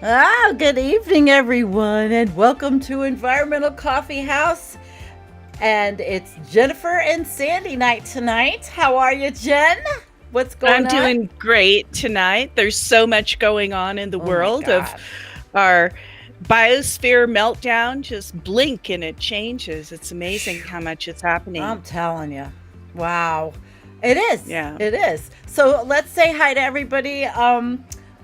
Good evening, everyone, and welcome to Environmental Coffee House. And it's Jennifer and Sandy night tonight. How are you, Jen? What's going I'm on? doing great tonight. There's so much going on in the Oh my world of God. our biosphere meltdown. Just blink and it changes. It's amazing Phew. how much is happening. I'm telling you. Wow. It is. Yeah. It is. So let's say hi to everybody.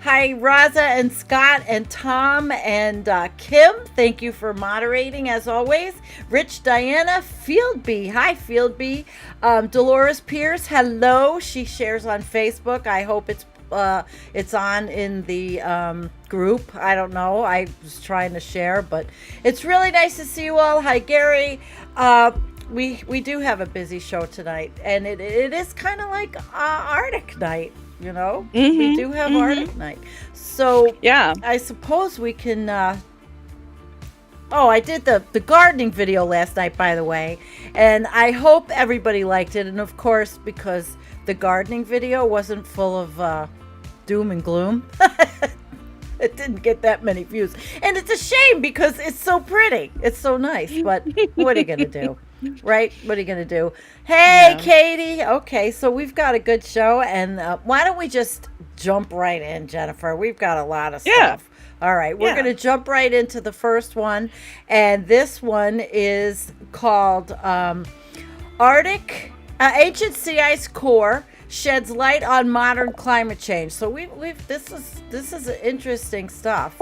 Hi, Raza and Scott and Tom and Kim. Thank you for moderating as always. Rich Diana Fieldby. Hi, Fieldby. Dolores Pierce. Hello. She shares on Facebook. I hope it's on in the group. I don't know. I was trying to share, but it's really nice to see you all. Hi, Gary. We do have a busy show tonight, and it is kind of like Arctic night. We Mhm. do have Mhm. Arctic night. So Yeah. I suppose we can. Oh, I did the gardening video last night, by the way, and I hope everybody liked it. And of course, because the gardening video wasn't full of doom and gloom. It didn't get that many views. And it's a shame because it's so pretty. It's so nice. But what are you going to do? Right? What are you going to do? Hey, Yeah. Katie. Okay, so we've got a good show. And why don't we just jump right in, Jennifer? We've got a lot of Yeah. stuff. All right, we're going Yeah. to jump right into the first one. And this one is called Arctic Ancient Sea Ice Core sheds light on modern climate change. So we've this is interesting stuff.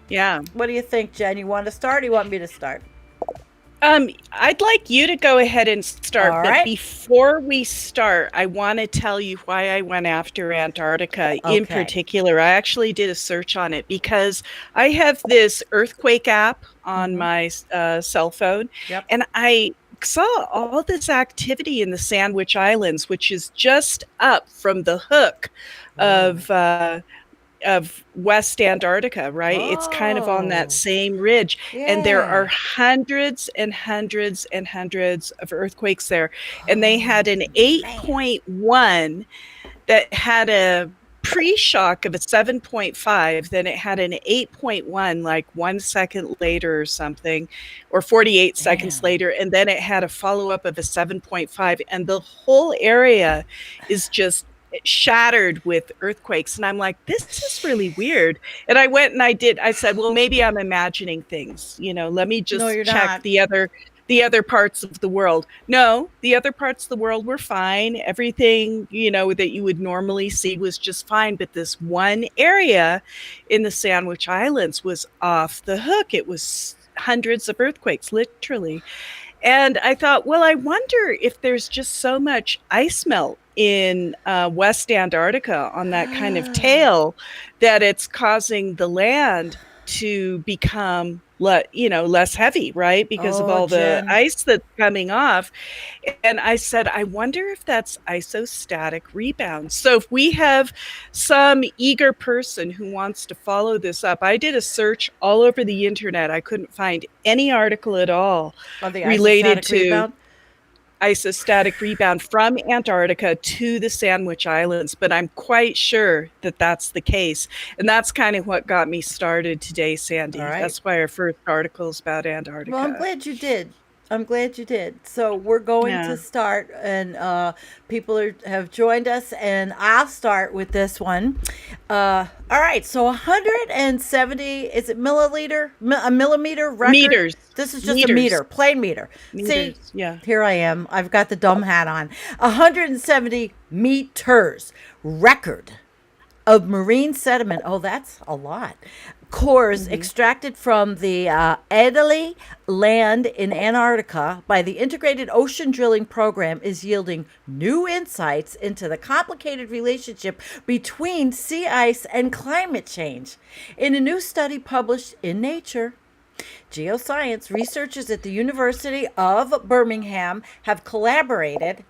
Yeah. What do you think, Jen? You want to start? Or you want me to start? I'd like you to go ahead and start, All but right. before we start, I want to tell you why I went after Antarctica in Okay. particular. I actually did a search on it because I have this earthquake app on Mm-hmm. my cell phone, Yep. and I saw all this activity in the Sandwich Islands, which is just up from the hook Really? of West Antarctica, right? It's kind of on that Oh, same ridge. And there are yeah. hundreds and hundreds and hundreds of earthquakes there. And they Oh had an man. 8.1 that had a pre-shock of a 7.5, then it had an 8.1 like 1 second later or something, or 48 seconds Man. later, and then it had a follow-up of a 7.5, and the whole area is just shattered with earthquakes. And I'm like, this is really weird. And I went and I said, well, maybe I'm imagining things, let me No, just you're check not. the other parts of the world. No, the other parts of the world were fine. Everything, that you would normally see was just fine. But this one area in the Sandwich Islands was off the hook. It was hundreds of earthquakes, literally. And I thought, well, I wonder if there's just so much ice melt in West Antarctica on that kind of tail that it's causing the land to become less heavy, right? Because of Oh, all the Jen. ice that's coming off. And I said, I wonder if that's isostatic rebound. So if we have some eager person who wants to follow this up, I did a search all over the internet. I couldn't find any article at all Oh, the related isostatic to rebound. isostatic rebound from Antarctica to the Sandwich Islands, but I'm quite sure that that's the case. And that's kind of what got me started today, All Sandy. right. That's why our first article is about Well, I'm Antarctica. glad you did. I'm glad you did. So we're going Yeah. to start, and have joined us, and I'll start with this one. All right. So 170 is it a millimeter record? Meters. This is just a Meters. meter, plain meter. See, Meters. Yeah. here I am. I've got the dumb hat on. 170 meters record of marine sediment. Oh, that's a lot. Cores Hmm. extracted from the Adélie land in Antarctica by the Integrated Ocean Drilling Program is yielding new insights into the complicated relationship between sea ice and climate change. In a new study published in Nature, Geoscience, researchers at the University of Birmingham have collaborated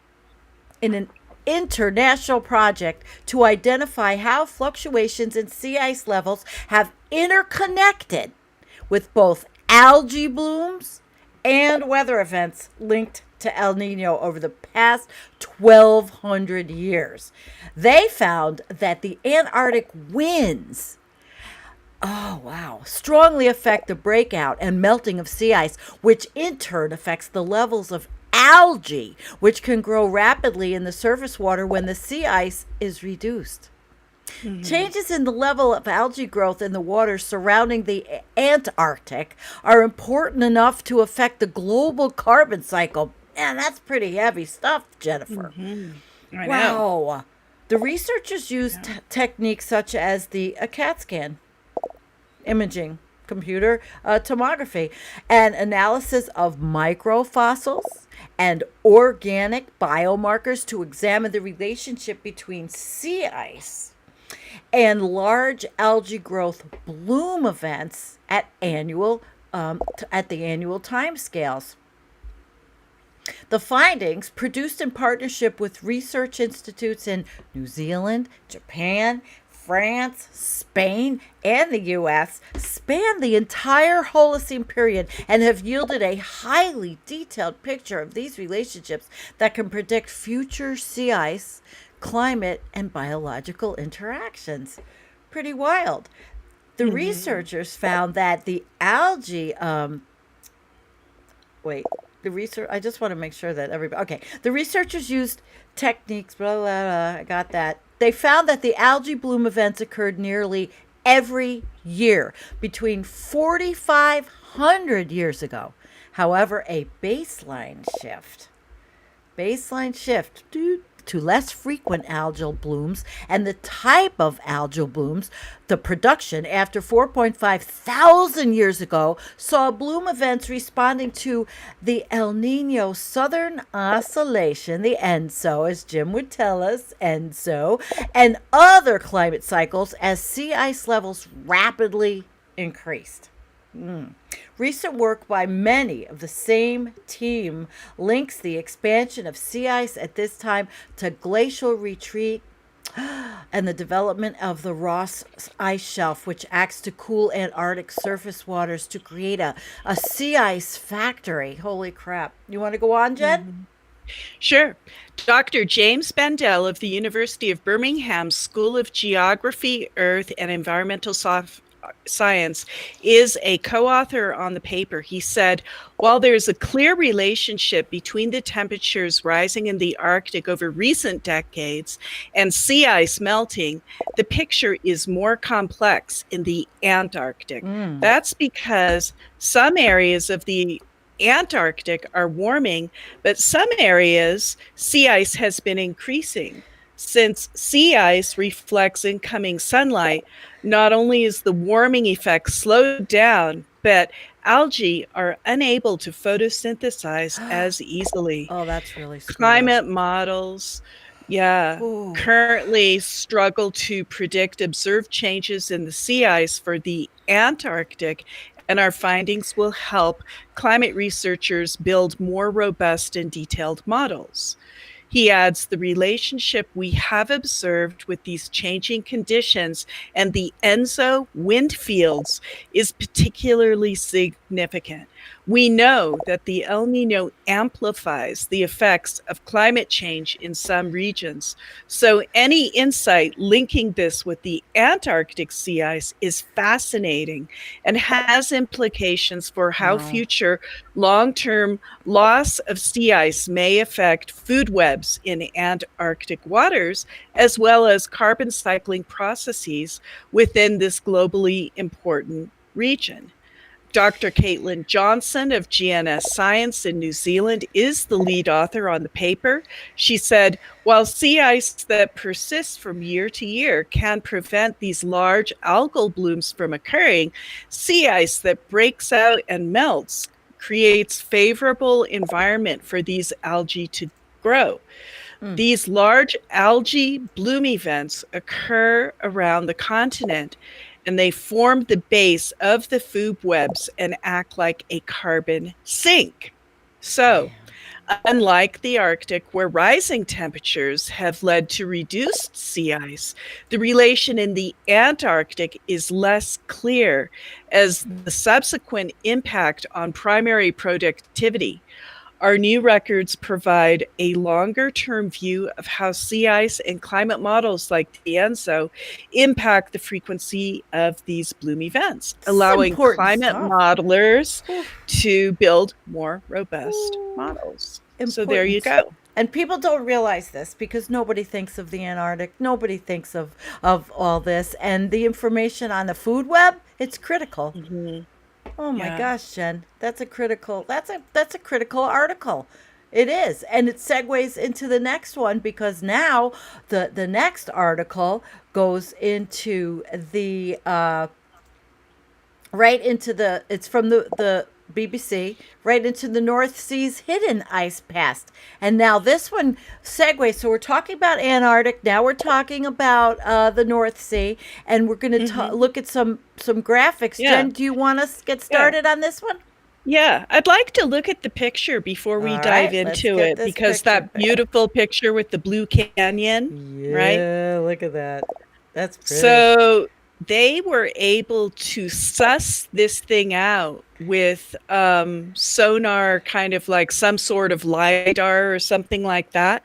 in an international project to identify how fluctuations in sea ice levels have interconnected with both algae blooms and weather events linked to El Nino over the past 1,200 years. They found that the Antarctic winds Oh, wow. Strongly affect the breakout and melting of sea ice, which in turn affects the levels of algae, which can grow rapidly in the surface water when the sea ice is reduced. Mhm. Changes in the level of algae growth in the waters surrounding the Antarctic are important enough to affect the global carbon cycle. Man, that's pretty heavy stuff, Jennifer. Mhm. I know. Wow. The researchers used Yeah. techniques such as the CAT scan imaging, computer tomography, and analysis of microfossils and organic biomarkers to examine the relationship between sea ice and large algae growth bloom events at the annual time scales. The findings, produced in partnership with research institutes in New Zealand, Japan, France, Spain, and the US, span the entire Holocene period and have yielded a highly detailed picture of these relationships that can predict future sea ice, climate, and biological interactions. Pretty wild. The Mhm. researchers found that the algae wait, the research, I just want to make sure that everybody, okay, the researchers used techniques, blah, blah, blah, I got that. They found that the algae bloom events occurred nearly every year between 4,500 years ago. However, a baseline shift due to less frequent algal blooms and the type of algal blooms, the production after 4.5 thousand years ago saw bloom events responding to the El Nino Southern Oscillation, the ENSO, as Jim would tell us, ENSO, and other climate cycles as sea ice levels rapidly increased. Recent work by many of the same team links the expansion of sea ice at this time to glacial retreat and the development of the Ross Ice Shelf, which acts to cool Antarctic surface waters to create a sea ice factory. Holy crap. You want to go on, Jen? Mhm. Sure. Dr. James Bendel of the University of Birmingham's School of Geography, Earth, and Environmental Science is a co-author on the paper. He said, while there's a clear relationship between the temperatures rising in the Arctic over recent decades and sea ice melting, the picture is more complex in the Antarctic. That's because some areas of the Antarctic are warming, but some areas sea ice has been increasing. Since sea ice reflects incoming sunlight, not only is the warming effect slowed down, but algae are unable to photosynthesize as easily. Oh, that's really screwed up. Climate models, yeah, Ooh. currently struggle to predict observed changes in the sea ice for the Antarctic, and our findings will help climate researchers build more robust and detailed models. He adds, the relationship we have observed with these changing conditions and the ENSO wind fields is particularly significant. We know that the El Nino amplifies the effects of climate change in some regions. So any insight linking this with the Antarctic sea ice is fascinating and has implications for how Wow. future long-term loss of sea ice may affect food webs in Antarctic waters, as well as carbon cycling processes within this globally important region. Dr. Caitlin Johnson of GNS Science in New Zealand is the lead author on the paper. She said, while sea ice that persists from year to year can prevent these large algal blooms from occurring, sea ice that breaks out and melts creates favorable environment for these algae to grow. These large algae bloom events occur around the continent, and they form the base of the food webs and act like a carbon sink. So, unlike the Arctic, where rising temperatures have led to reduced sea ice, the relation in the Antarctic is less clear as the subsequent impact on primary productivity. Our new records provide a longer-term view of how sea ice and climate models like the ENSO impact the frequency of these bloom events, This is allowing important climate stuff. modelers Ooh. to build more robust Ooh. models. So there you Important. go. And people don't realize this because nobody thinks of the Antarctic. Nobody thinks of all this. And the information on the food web, it's critical. Mhm. Oh my Yeah. gosh, Jen. That's a critical article. It is. And it segues into the next one because now the next article goes into the right into the it's from the BBC, right into the North Sea's hidden ice past. And now this one segues. So we're talking about Antarctic. Now we're talking about the North Sea, and we're going to look at some graphics. Yeah. Jen, do you want us to get started on this one? Yeah, I'd like to look at the picture before we All dive right, let's into get it, this because picture. that beautiful picture with the blue canyon, right? Yeah, look at that. That's pretty. So they were able to suss this thing out with sonar, kind of like some sort of LiDAR or something like that.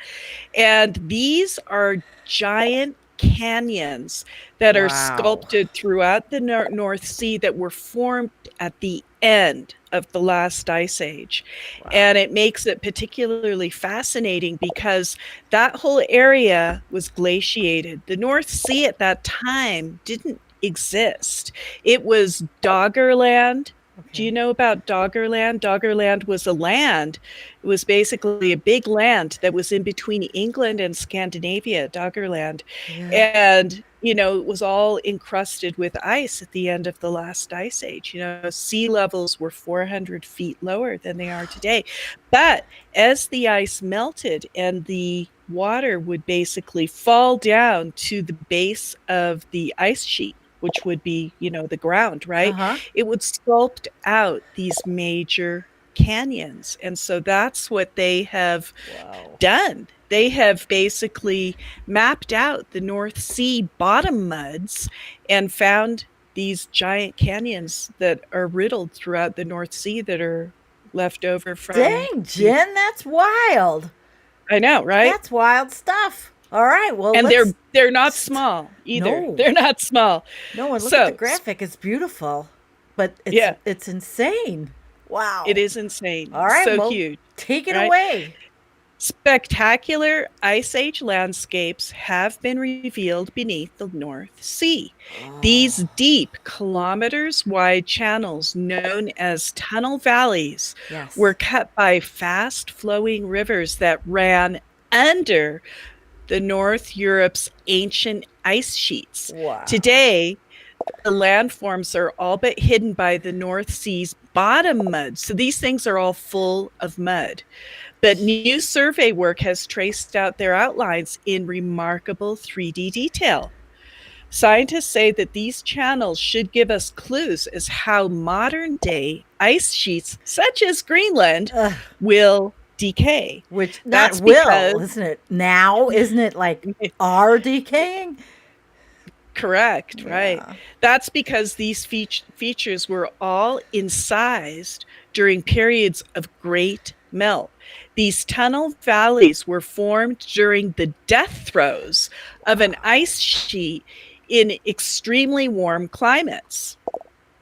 And these are giant canyons that are Wow. sculpted throughout the North Sea that were formed at the end of the last ice age. Wow. And it makes it particularly fascinating because that whole area was glaciated. The North Sea at that time didn't exist. It was Doggerland. Do you know about Doggerland? Doggerland was a land. It was basically a big land that was in between England and Scandinavia, Doggerland. Yeah. And, you know, it was all encrusted with ice at the end of the last ice age. You know, sea levels were 400 feet lower than they are today. But as the ice melted and the water would basically fall down to the base of the ice sheet, which would be, you know, the ground, right? It would sculpt out these major canyons. And so that's what they have done. They have basically mapped out the North Sea bottom muds and found these giant canyons that are riddled throughout the North Sea that are left over from... Dang, Jen, that's wild. I know, right? That's wild stuff. All right, well, and they're not small either. No. They're not small. No, and look at the graphic. It's beautiful, but it's insane. Wow. It is insane. All right, so huge. Take it away. Spectacular ice age landscapes have been revealed beneath the North Sea. These deep, kilometers-wide channels known as tunnel valleys were cut by fast-flowing rivers that ran under the North Europe's ancient ice sheets. Wow. Today, the landforms are all but hidden by the North Sea's bottom mud. So these things are all full of mud. But new survey work has traced out their outlines in remarkable 3D detail. Scientists say that these channels should give us clues as how modern-day ice sheets, such as Greenland, will decay. Which that's will, isn't it? Now, isn't it like are decaying? Correct, right. That's because these features were all incised during periods of great melt. These tunnel valleys were formed during the death throes of an ice sheet in extremely warm climates.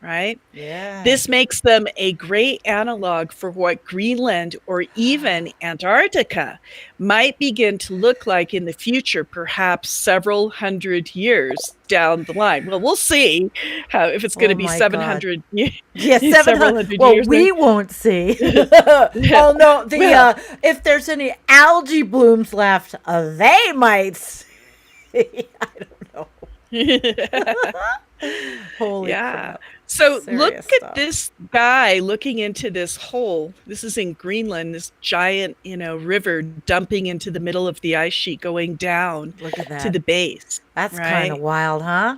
Right? Yeah. This makes them a great analog for what Greenland or even Antarctica might begin to look like in the future, perhaps several hundred years down the line. Well, we'll see if it's going to be 700 years. Yeah, 700 well, years. We won't see. Oh, no. If there's any algae blooms left, they might see. I don't know. Holy crap. So Serious look stuff. at this guy looking into this hole. This is in Greenland, this giant, river dumping into the middle of the ice sheet, going down to the base. That's kind of wild, huh?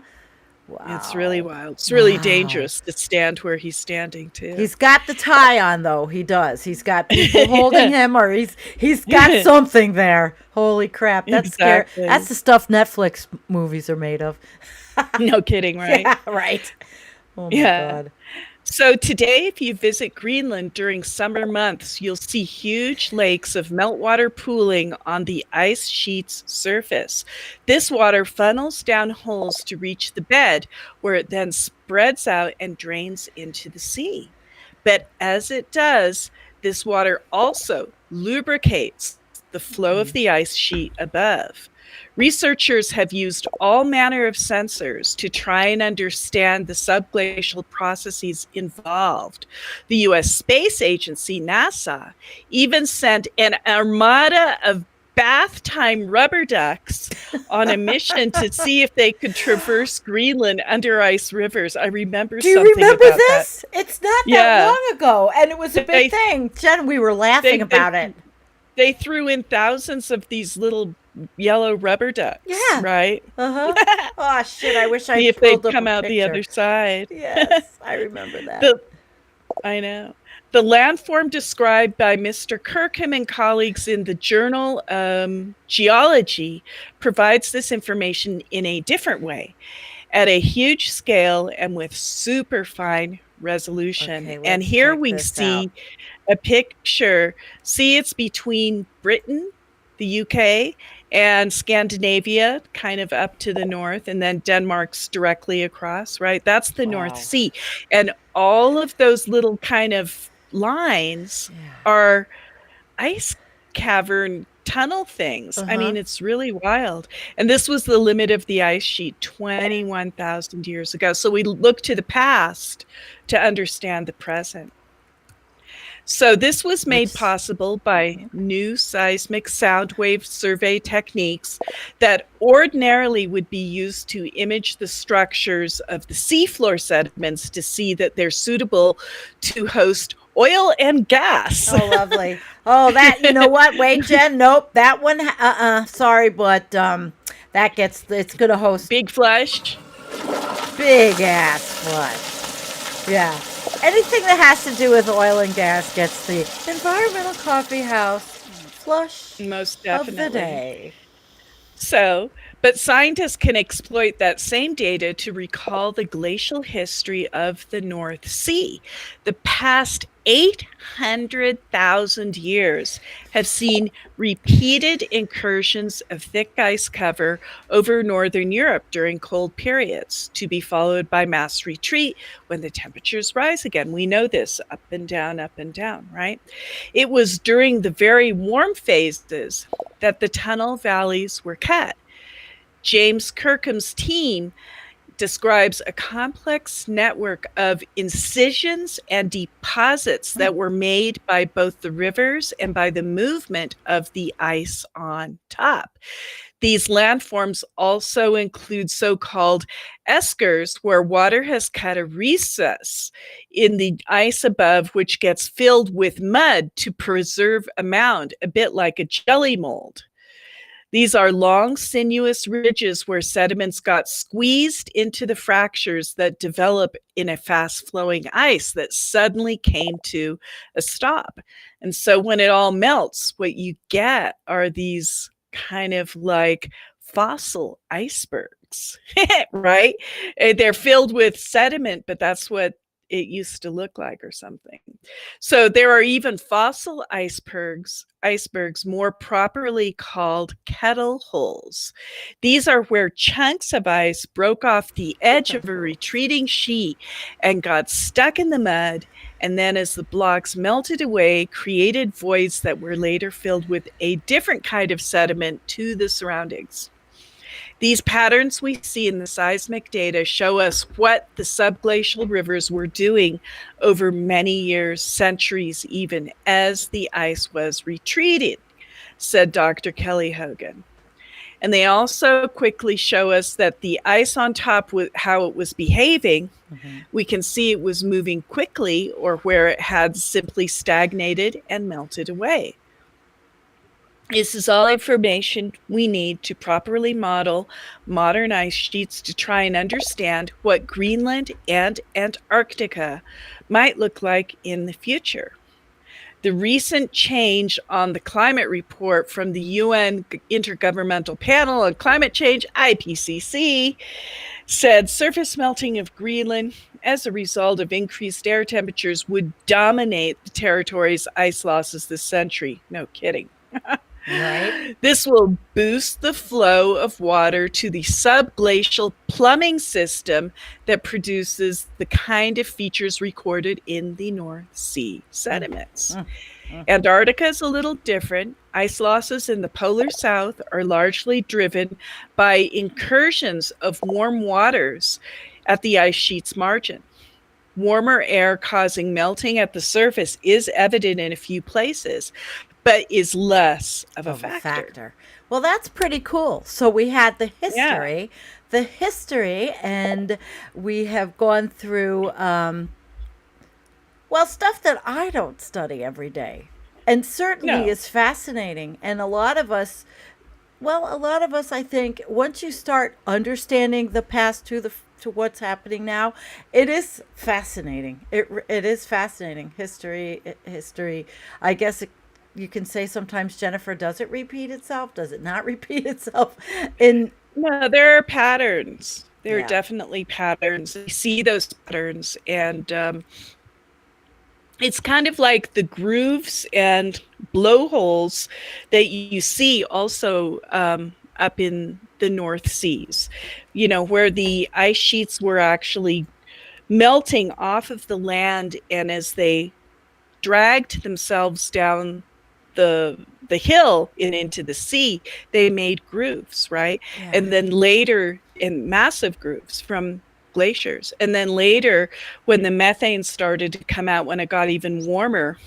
Wow. It's really wild. It's really dangerous to stand where he's standing too. He's got the tie on though. He does. He's got people holding him, or he's got something there. Holy crap. That's scary. That's the stuff Netflix movies are made of. No kidding, right? Yeah, right. Oh my God. So today, if you visit Greenland during summer months, you'll see huge lakes of meltwater pooling on the ice sheet's surface. This water funnels down holes to reach the bed, where it then spreads out and drains into the sea. But as it does, this water also lubricates the flow of the ice sheet above. Researchers have used all manner of sensors to try and understand the subglacial processes involved. The US Space Agency, NASA, even sent an armada of bath time rubber ducks on a mission to see if they could traverse Greenland under ice rivers. I remember Do you something remember about this? that. It's not that Yeah. long ago, and it was a They big thing. Jen, we were laughing about it. They threw in thousands of these little yellow rubber ducks, Yeah. right? Oh shit! I wish I See if pulled they'd up come a out the picture. other side. Yes, I remember that. I know. The landform described by Mr. Kirkham and colleagues in the journal Geology provides this information in a different way, at a huge scale and with super fine resolution. Okay, And let's here check we this see out. a picture. See, it's between Britain, the UK, and Scandinavia, kind of up to the north, and then Denmark's directly across, right? That's the Wow. North Sea. And all of those little kind of lines Yeah. are ice cavern tunnel things. I mean, it's really wild. And this was the limit of the ice sheet 21,000 years ago. So we look to the past to understand the present. So this was made possible by new seismic sound wave survey techniques that ordinarily would be used to image the structures of the seafloor sediments to see that they're suitable to host oil and gas. Oh, lovely. Oh, that, you know what? Wait, Jen. Nope. That one, sorry, but it's going to host Big flush. big ass flush. Yeah. Anything that has to do with oil and gas gets the Environmental Coffee House flush Most of the definitely. day. So, but scientists can exploit that same data to recall the glacial history of the North Sea. The past 800,000 years have seen repeated incursions of thick ice cover over northern Europe during cold periods, to be followed by mass retreat when the temperatures rise again. We know this, up and down, right? It was during the very warm phases that the tunnel valleys were cut. James Kirkham's team describes a complex network of incisions and deposits that were made by both the rivers and by the movement of the ice on top. These landforms also include so-called eskers, where water has cut a recess in the ice above, which gets filled with mud to preserve a mound, a bit like a jelly mold. These are long, sinuous ridges where sediments got squeezed into the fractures that develop in a fast-flowing ice that suddenly came to a stop. And so when it all melts, what you get are these kind of like fossil icebergs, right? They're filled with sediment, but that's what it used to look like or something. So there are even fossil icebergs, more properly called kettle holes. These are where chunks of ice broke off the edge of a retreating sheet and got stuck in the mud, and then as the blocks melted away, created voids that were later filled with a different kind of sediment to the surroundings. These patterns we see in the seismic data show us what the subglacial rivers were doing over many years, centuries even, as the ice was retreating, said Dr. Kelly Hogan. And they also quickly show us that the ice on top, how it was behaving, we can see it was moving quickly or where it had simply stagnated and melted away. This is all information we need to properly model modern ice sheets to try and understand what Greenland and Antarctica might look like in the future. The recent change on the climate report from the UN Intergovernmental Panel on Climate Change, IPCC, said surface melting of Greenland as a result of increased air temperatures, would dominate the territory's ice losses this century. No kidding. Right? This will boost the flow of water to the subglacial plumbing system that produces the kind of features recorded in the North Sea sediments. Mm, mm. Antarctica is a little different. Ice losses in the polar south are largely driven by incursions of warm waters at the ice sheet's margin. Warmer air causing melting at the surface is evident in a few places, but is less of a Of a factor. factor. Well, that's pretty cool. So we had Yeah. the history, and we have gone through, well, stuff that I don't study every day, and certainly No. is fascinating. And a lot of us, well, a lot of us, I think, once you start understanding the past to what's happening now, it is fascinating. It is fascinating. History. I guess you can say sometimes, Jennifer, does it repeat itself? Does it not repeat itself? In No, there are patterns. There are Yeah. definitely patterns. You see those patterns, and it's kind of like the grooves and blowholes that you see also up in the North Seas, where the ice sheets were actually melting off of the land, and as they dragged themselves down the hill and into the sea, they made grooves, right? Yeah. And then later, in massive grooves from glaciers. And then later, when the methane started to come out, when it got even warmer,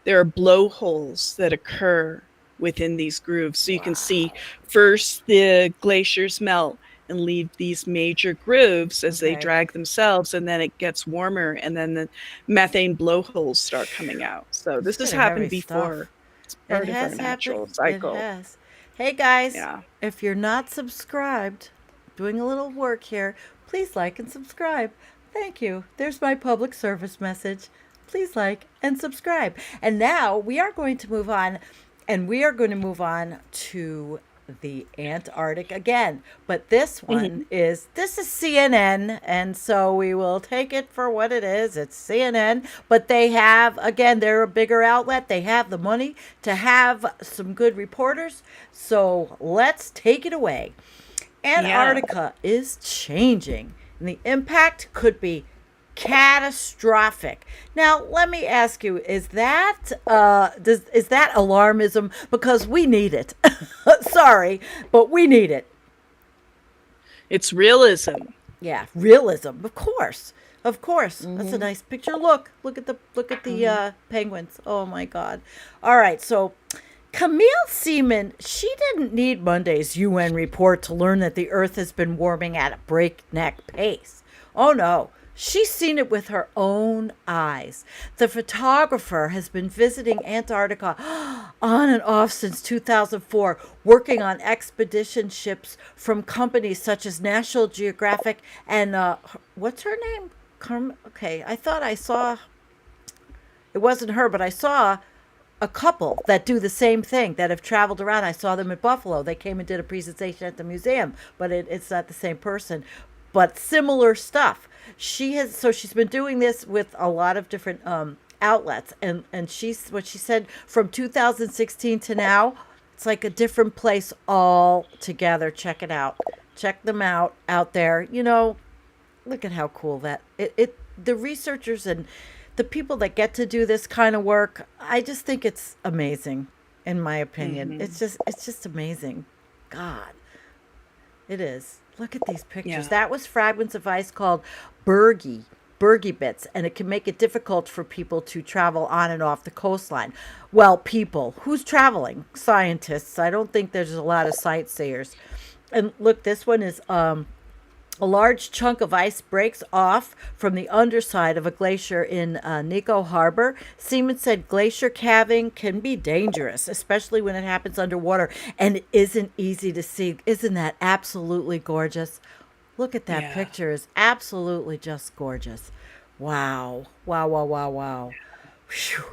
there are blowholes that occur within these grooves. So you can see first the glaciers melt and leave these major grooves as they Okay. drag themselves, and then it gets warmer, and then the methane blowholes start coming out. So this has pretty happened heavy stuff. before. It's It part of our has natural happened. cycle. It has. Hey guys, Yeah. if you're not subscribed, doing a little work here, please like and subscribe. Thank you. There's my public service message. Please like and subscribe. And now we are going to move on, and we are going to move on to the Antarctic again. But this one is CNN, and so we will take it for what it is. It's CNN, but they have, again, they're a bigger outlet. They have the money to have some good reporters. So let's take it away. Antarctica is changing, and the impact could be catastrophic. Now, let me ask you: is that is that alarmism? Because we need it. Sorry, but we need it. It's realism. Yeah, realism, of course. Of course. That's a nice picture. Look at the penguins. Oh my God. All right, so Camille Seaman, she didn't need Monday's UN report to learn that the Earth has been warming at a breakneck pace. Oh no, she's seen it with her own eyes. The photographer has been visiting Antarctica on and off since 2004, working on expedition ships from companies such as National Geographic and what's her name? Okay, I thought I saw, it wasn't her, but I saw a couple that do the same thing that have traveled around. I saw them in Buffalo. They came and did a presentation at the museum, but it's not the same person, but similar stuff. She's been doing this with a lot of different outlets, and she's what she said, from 2016 to now, it's like a different place altogether. Check it out. Check them out there. Look at how cool that the researchers and the people that get to do this kind of work, I just think it's amazing, in my opinion. It's just amazing. God, it is. Look at these pictures. Yeah. That was fragments of ice called Bergy bits, and it can make it difficult for people to travel on and off the coastline. Well, people, who's traveling? Scientists. I don't think there's a lot of sightseers. And look, this one is a large chunk of ice breaks off from the underside of a glacier in Nico Harbor. Seaman said glacier calving can be dangerous, especially when it happens underwater, and it isn't easy to see. Isn't that absolutely gorgeous? Look at that Yeah. picture. Is absolutely just gorgeous. Wow. Wow, wow, wow, wow. Phew.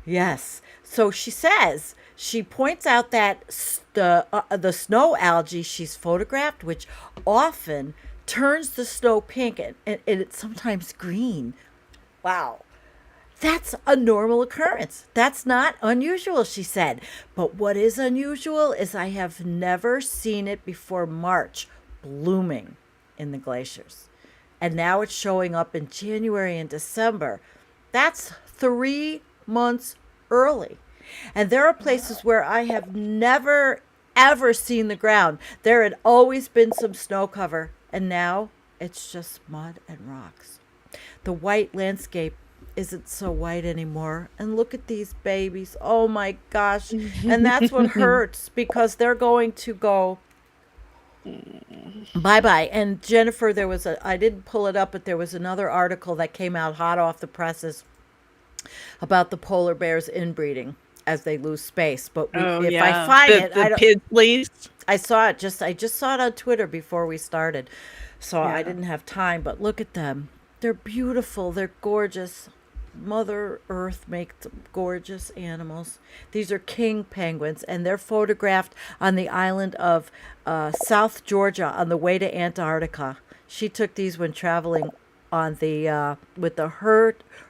Yes. So she points out that the snow algae she's photographed, which often turns the snow pink, and it's sometimes green. Wow. That's a normal occurrence. That's not unusual, she said. But what is unusual is I have never seen it before March blooming in the glaciers. And now it's showing up in January and December. That's 3 months early. And there are places where I have never, ever seen the ground. There had always been some snow cover, and now it's just mud and rocks. The white landscape isn't so white anymore. And look at these babies. Oh my gosh. And that's what hurts, because they're going to go bye bye. And Jennifer, I didn't pull it up, but there was another article that came out hot off the presses about the polar bears inbreeding as they lose space. But if I find it, I don't. Pid please. I saw it. I just saw it on Twitter before we started, so Yeah. I didn't have time. But look at them. They're beautiful. They're gorgeous. Mother Earth makes gorgeous animals. These are king penguins, and they're photographed on the island of South Georgia on the way to Antarctica. She took these when traveling on the with the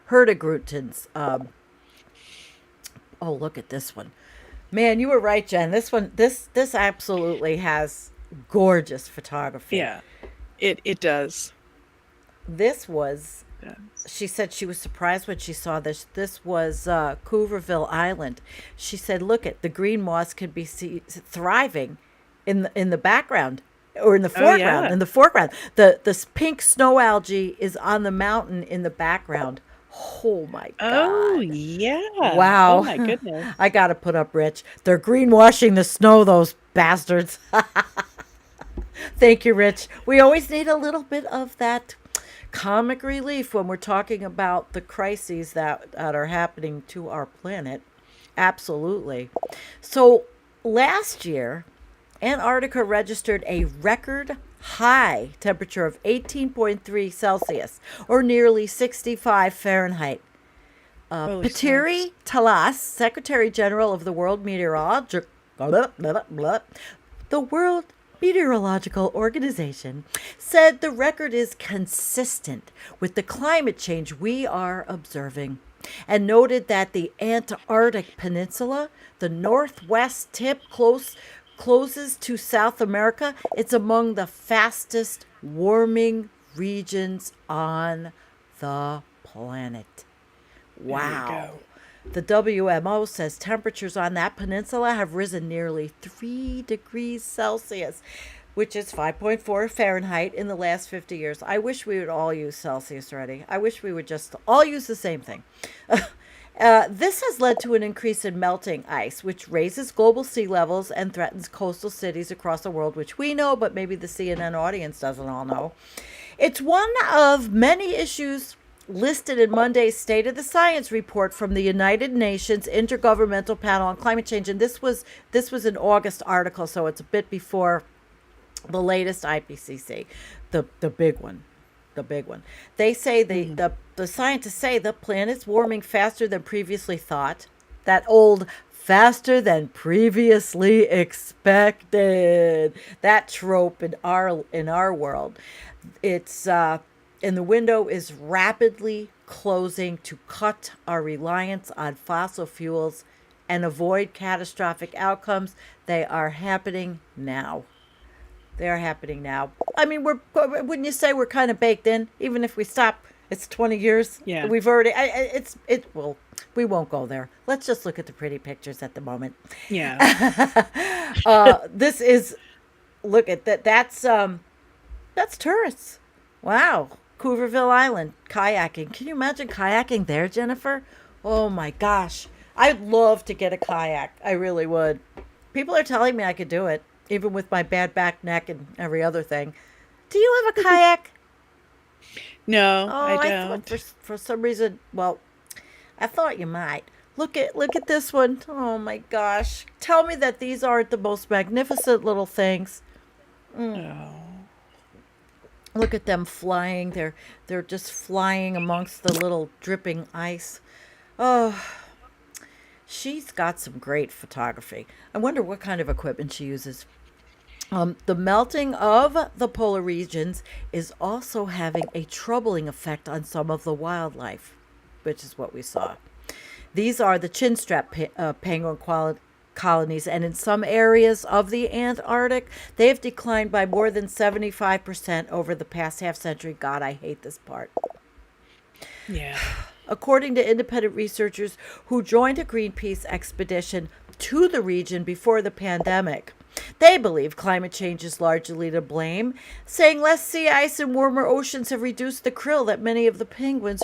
Hurtigrutens. Oh, look at this one. Man, you were right, Jen. This absolutely has gorgeous photography. Yeah, it does. This was, Yeah. she said she was surprised when she saw this. This was Cooverville Island. She said, "Look at the green moss can be thriving in the background, or in the foreground. yeah. In the foreground, the pink snow algae is on the mountain in the background. Oh my Oh, God! yeah. Wow. Oh my goodness. I gotta put up, Rich. They're greenwashing the snow, those bastards." Thank you, Rich. We always need a little bit of that comic relief when we're talking about the crises that are happening to our planet. Absolutely. So last year, Antarctica registered a record high temperature of 18.3 Celsius, or nearly 65 Fahrenheit. Holy Patiri Talas, Secretary General of the World Meteorological Organization, said the record is consistent with the climate change we are observing, and noted that the Antarctic Peninsula, the northwest tip closes to South America, it's among the fastest warming regions on the planet. Wow. There you go. The WMO says temperatures on that peninsula have risen nearly 3 degrees Celsius, which is 5.4 Fahrenheit in the last 50 years. I wish we would all use Celsius already. I wish we would just all use the same thing. This has led to an increase in melting ice, which raises global sea levels and threatens coastal cities across the world, which we know, but maybe the CNN audience doesn't all know. It's one of many issues listed in Monday's State of the Science report from the United Nations Intergovernmental Panel on Climate Change, and this was an August article, so it's a bit before the latest IPCC, the big one. The big one. They say the scientists say the planet's warming faster than previously thought. That old faster than previously expected. That trope in our world. It's and the window is rapidly closing to cut our reliance on fossil fuels and avoid catastrophic outcomes. They are happening now. They are happening now. I mean, wouldn't you say we're kind of baked in? Even if we stop, it's 20 years. Yeah. We've already. Well, we won't go there. Let's just look at the pretty pictures at the moment. Yeah. This is. Look at that. That's tourists. Wow. Cooverville Island, kayaking. Can you imagine kayaking there, Jennifer? Oh my gosh. I'd love to get a kayak. I really would. People are telling me I could do it, even with my bad back, neck, and every other thing. Do you have a kayak? No, Oh, I thought don't. for some reason, well, I thought you might. Look at this one. Oh my gosh. Tell me that these aren't the most magnificent little things. Oh. Look at them flying. They're just flying amongst the little dripping ice. Oh, she's got some great photography. I wonder what kind of equipment she uses. The melting of the polar regions is also having a troubling effect on some of the wildlife, which is what we saw. These are the chinstrap penguin colonies, and in some areas of the Antarctic, they have declined by more than 75% over the past half century. God, I hate this part. Yeah. According to independent researchers who joined a Greenpeace expedition to the region before the pandemic, they believe climate change is largely to blame, saying less sea ice and warmer oceans have reduced the krill that many of the penguins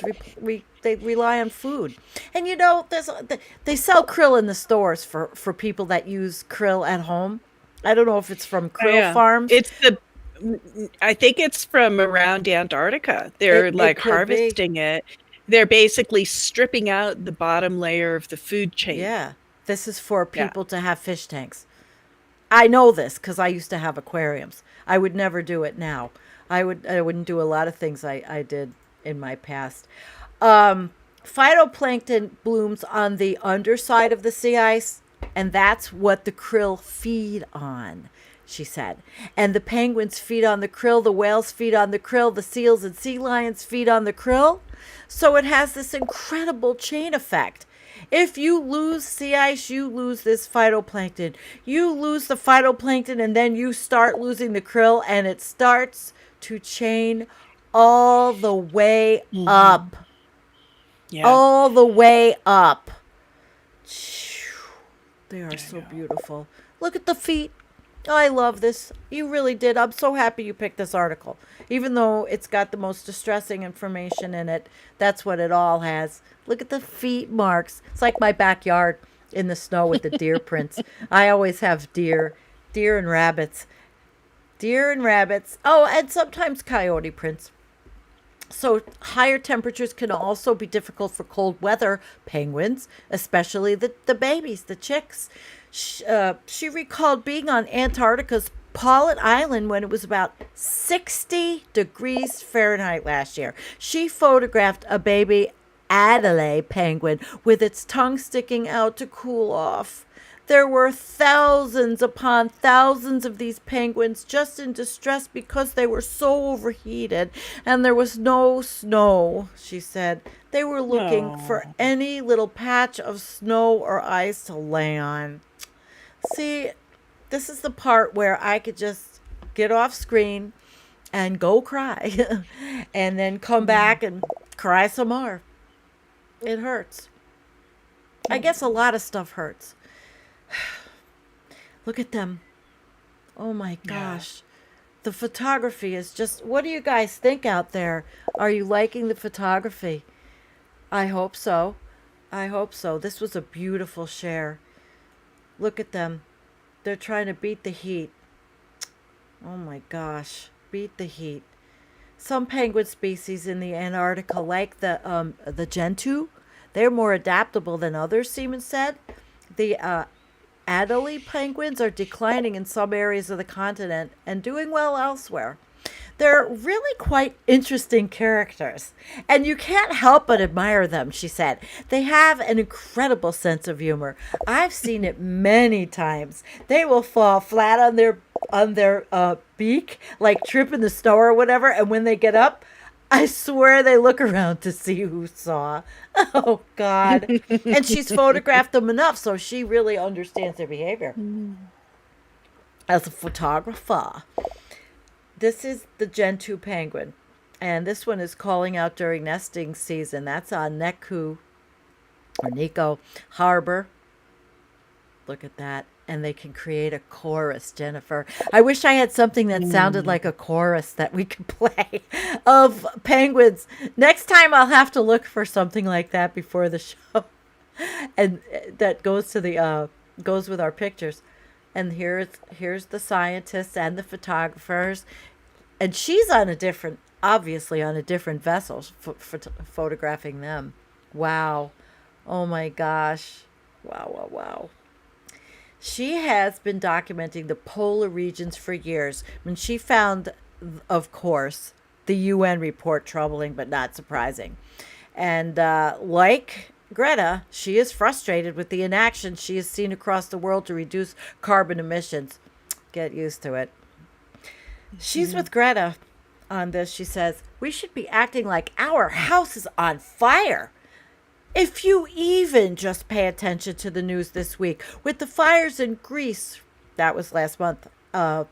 they rely on food. And they sell krill in the stores for people that use krill at home. I don't know if it's from Oh, krill yeah. farms. I think it's from around Antarctica. They're It like could be. harvesting it. They're basically stripping out the bottom layer of the food chain. Yeah. This is for Yeah. people to have fish tanks. I know this because I used to have aquariums. I would never do it now. I wouldn't do a lot of things I did in my past. Phytoplankton blooms on the underside of the sea ice, and that's what the krill feed on, she said. And the penguins feed on the krill, the whales feed on the krill, the seals and sea lions feed on the krill. So it has this incredible chain effect. If you lose sea ice, you lose this phytoplankton. You lose the phytoplankton, and then you start losing the krill, and it starts to chain all the way up. Yeah. All the way up. They are so know. beautiful. Look at the feet. I love this. You really did. I'm so happy you picked this article. Even though it's got the most distressing information in it, that's what it all has. Look at the feet marks. It's like my backyard in the snow with the deer prints. I always have deer and rabbits. Deer and rabbits. Oh, and sometimes coyote prints. So higher temperatures can also be difficult for cold weather penguins, especially the babies, the chicks. She recalled being on Antarctica's Paulet Island when it was about 60 degrees Fahrenheit last year. She photographed a baby Adelaide penguin with its tongue sticking out to cool off. There were thousands upon thousands of these penguins just in distress because they were so overheated and there was no snow, she said. They were looking for any little patch of snow or ice to lay on. See, this is the part where I could just get off screen and go cry and then come back and cry some more. It hurts. I guess a lot of stuff hurts. Look at them. Oh my gosh. The photography is just, what do you guys think out there? Are you liking the photography? I hope so. I hope so. This was a beautiful share. Look at them. They're trying to beat the heat. Oh my gosh. Beat the heat. Some penguin species in the Antarctica, like the gentoo, they're more adaptable than others, Seaman said. The Adelie penguins are declining in some areas of the continent and doing well elsewhere. They're really quite interesting characters, and you can't help but admire them, she said. They have an incredible sense of humor. I've seen it many times. They will fall flat on their beak, like trip in the snow or whatever, and when they get up, I swear they look around to see who saw. Oh, God. And she's photographed them enough, so she really understands their behavior. As a photographer. This is the gentoo penguin, and this one is calling out during nesting season. That's on Nico Harbor. Look at that. And they can create a chorus, Jennifer. I wish I had something that sounded like a chorus that we could play of penguins. Next time I'll have to look for something like that before the show. And that goes to the goes with our pictures. And here's the scientists and the photographers. And she's obviously on a different vessel photographing them. Wow. Oh my gosh. Wow. She has been documenting the polar regions for years. When she found, of course, the UN report troubling but not surprising. And like Greta, she is frustrated with the inaction she has seen across the world to reduce carbon emissions. Get used to it. She's with Greta on this. She says, we should be acting like our house is on fire. If you even just pay attention to the news this week with the fires in Greece, that was last month, and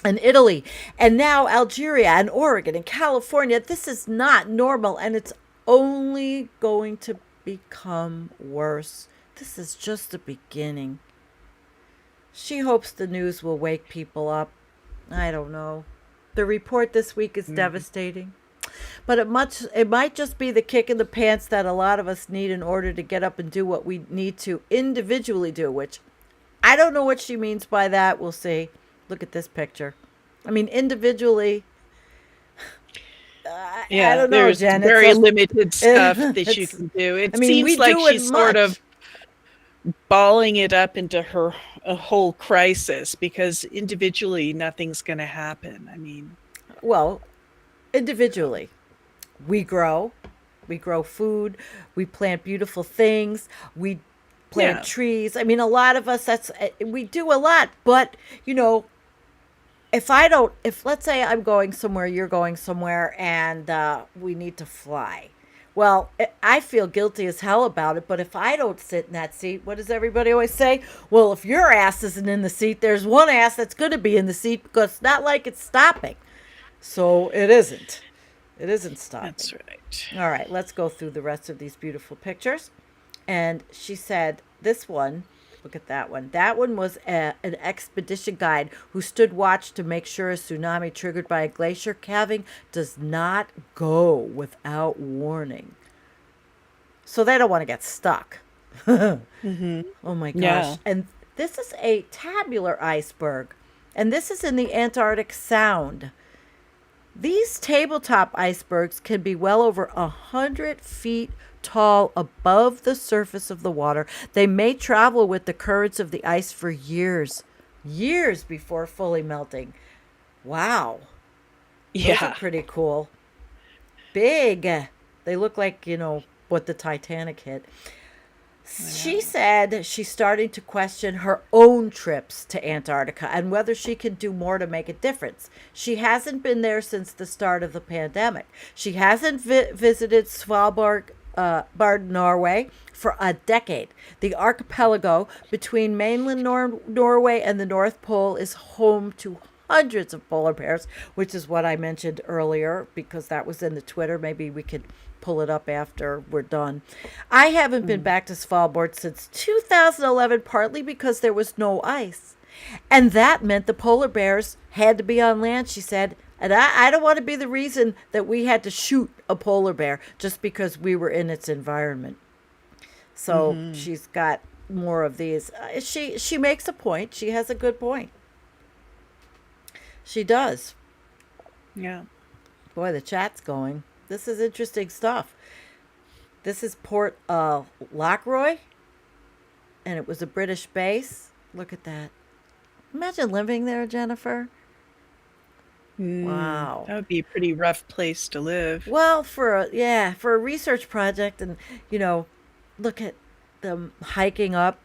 Italy, and now Algeria and Oregon and California, this is not normal and it's only going to become worse. This is just the beginning. She hopes the news will wake people up. I don't know. The report this week is devastating. But it might just be the kick in the pants that a lot of us need in order to get up and do what we need to individually do, which I don't know what she means by that. We'll see. Look at this picture. I mean, individually, Yeah, I don't know, there's Jen. very limited stuff that you can do. It seems like she's sort of balling it up into a whole crisis because individually nothing's going to happen. I mean, well, individually, we grow food, we plant beautiful things, we plant trees. I mean, a lot of us, we do a lot, but if let's say I'm going somewhere, you're going somewhere, and we need to fly. Well, I feel guilty as hell about it, but if I don't sit in that seat, what does everybody always say? Well, if your ass isn't in the seat, there's one ass that's going to be in the seat because it's not like it's stopping. So it isn't. It isn't stopping. That's right. All right, let's go through the rest of these beautiful pictures. And she said, this one, look at that one. That one was an expedition guide who stood watch to make sure a tsunami triggered by a glacier calving does not go without warning. So they don't want to get stuck. Oh my gosh. Yeah. And this is a tabular iceberg. And this is in the Antarctic Sound. These tabletop icebergs can be well over 100 feet tall above the surface of the water. They may travel with the currents of the ice for years before fully melting. Wow. Yeah. Those are pretty cool. Big. They look like, what the Titanic hit. She said she's starting to question her own trips to Antarctica and whether she can do more to make a difference. She hasn't been there since the start of the pandemic. She hasn't visited Svalbard, Norway, for a decade. The archipelago between mainland Norway and the North Pole is home to hundreds of polar bears, which is what I mentioned earlier because that was in the Twitter. Maybe we could pull it up after we're done. I haven't been back to Svalbard since 2011, partly because there was no ice. And that meant the polar bears had to be on land, she said. And I don't want to be the reason that we had to shoot a polar bear just because we were in its environment. So she's got more of these. She makes a point. She has a good point. She does. Yeah. Boy, the chat's going. This is interesting stuff. This is Port Lockroy, and it was a British base. Look at that. Imagine living there, Jennifer. Wow. That would be a pretty rough place to live. Well, for a research project, and look at them hiking up.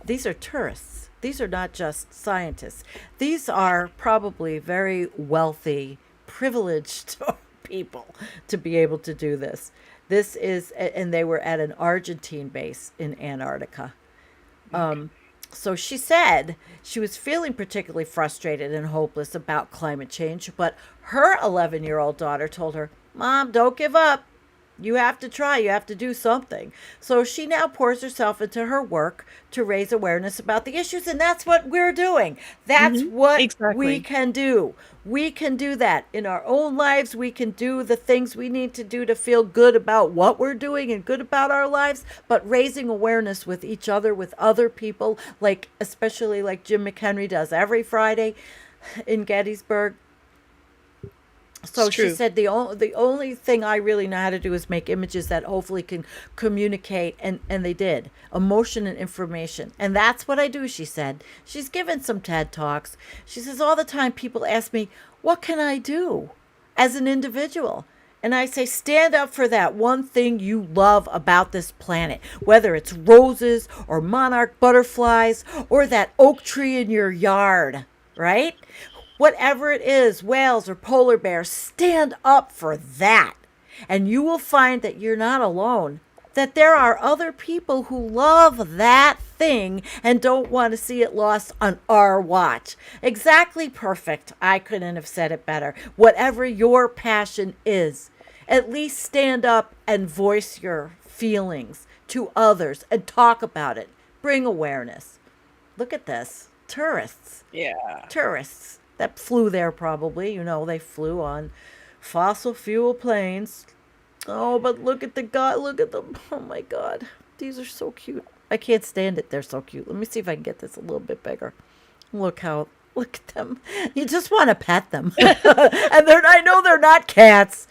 These are tourists. These are not just scientists. These are probably very wealthy, privileged people to be able to do this. This is, and they were at an Argentine base in Antarctica. So she said she was feeling particularly frustrated and hopeless about climate change, but her 11-year-old daughter told her, "Mom, don't give up. You have to try. You have to do something." So she now pours herself into her work to raise awareness about the issues, and that's what we're doing. That's what we can do. We can do that in our own lives. We can do the things we need to do to feel good about what we're doing and good about our lives, but raising awareness with each other, with other people, especially like Jim McHenry does every Friday in Gettysburg. So she said the only thing I really know how to do is make images that hopefully can communicate, and they did, emotion and information. And that's what I do, she said. She's given some TED Talks. She says, all the time people ask me, what can I do as an individual? And I say, stand up for that one thing you love about this planet, whether it's roses or monarch butterflies or that oak tree in your yard. right? Whatever it is, whales or polar bears, stand up for that. And you will find that you're not alone, that there are other people who love that thing and don't want to see it lost on our watch. Exactly perfect. I couldn't have said it better. Whatever your passion is, at least stand up and voice your feelings to others and talk about it. Bring awareness. Look at this. Tourists. Yeah. Tourists that flew there probably. You know, they flew on fossil fuel planes. Oh, but look at the guy. Look at them. Oh my God. These are so cute. I can't stand it. They're so cute. Let me see if I can get this a little bit bigger. Look at them. You just want to pet them. And I know they're not cats.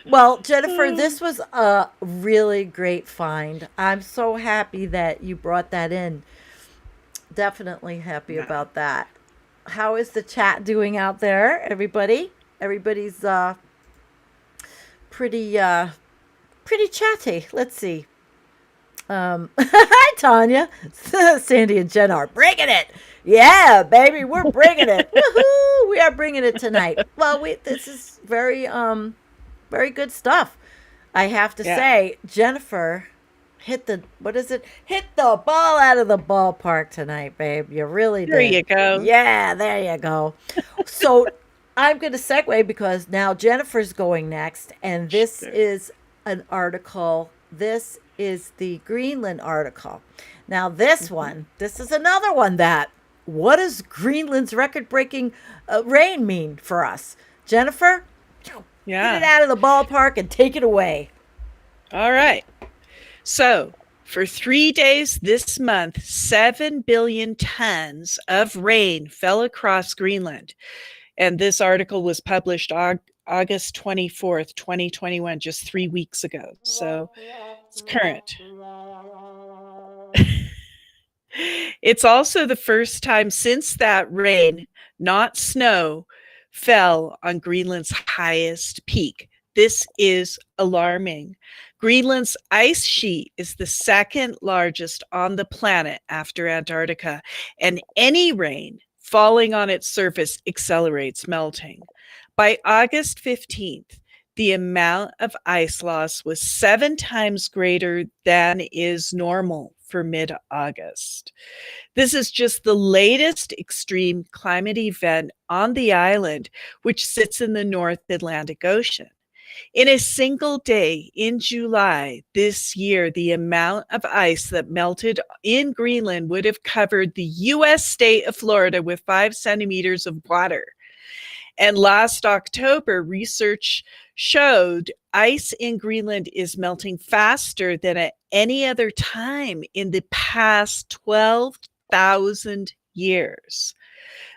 Well, Jennifer, this was a really great find. I'm so happy that you brought that in. Definitely happy Yeah. about that. How is the chat doing out there, everybody? Everybody's pretty pretty chatty. Let's see. Hi, Tanya. Sandy and Jen are bringing it. Yeah, baby, we're bringing it. Woohoo! We are bringing it tonight. Well, this is very good stuff. I have to Yeah. say, Jennifer hit the what is it? Hit the ball out of the ballpark tonight, babe. You really There did. you go. Yeah, there you go. So I'm going to segue because now Jennifer's going next, and this Sure. is an article. This is the Greenland article. Now, this is another one that, what does Greenland's record breaking rain mean for us? Jennifer, get it Yeah. out of the ballpark and take it away. All right. So, for 3 days this month, 7 billion tons of rain fell across Greenland. And this article was published August 24th, 2021, just 3 weeks ago. So, it's current. It's also the first time since that rain, not snow, fell on Greenland's highest peak. This is alarming. Greenland's ice sheet is the second largest on the planet after Antarctica, and any rain falling on its surface accelerates melting. By August 15th, the amount of ice loss was 7 times greater than is normal for mid August. This is just the latest extreme climate event on the island, which sits in the North Atlantic Ocean. In a single day in July this year, the amount of ice that melted in Greenland would have covered the US state of Florida with 5 centimeters of water. And last October, research showed ice in Greenland is melting faster than at any other time in the past 12,000 years.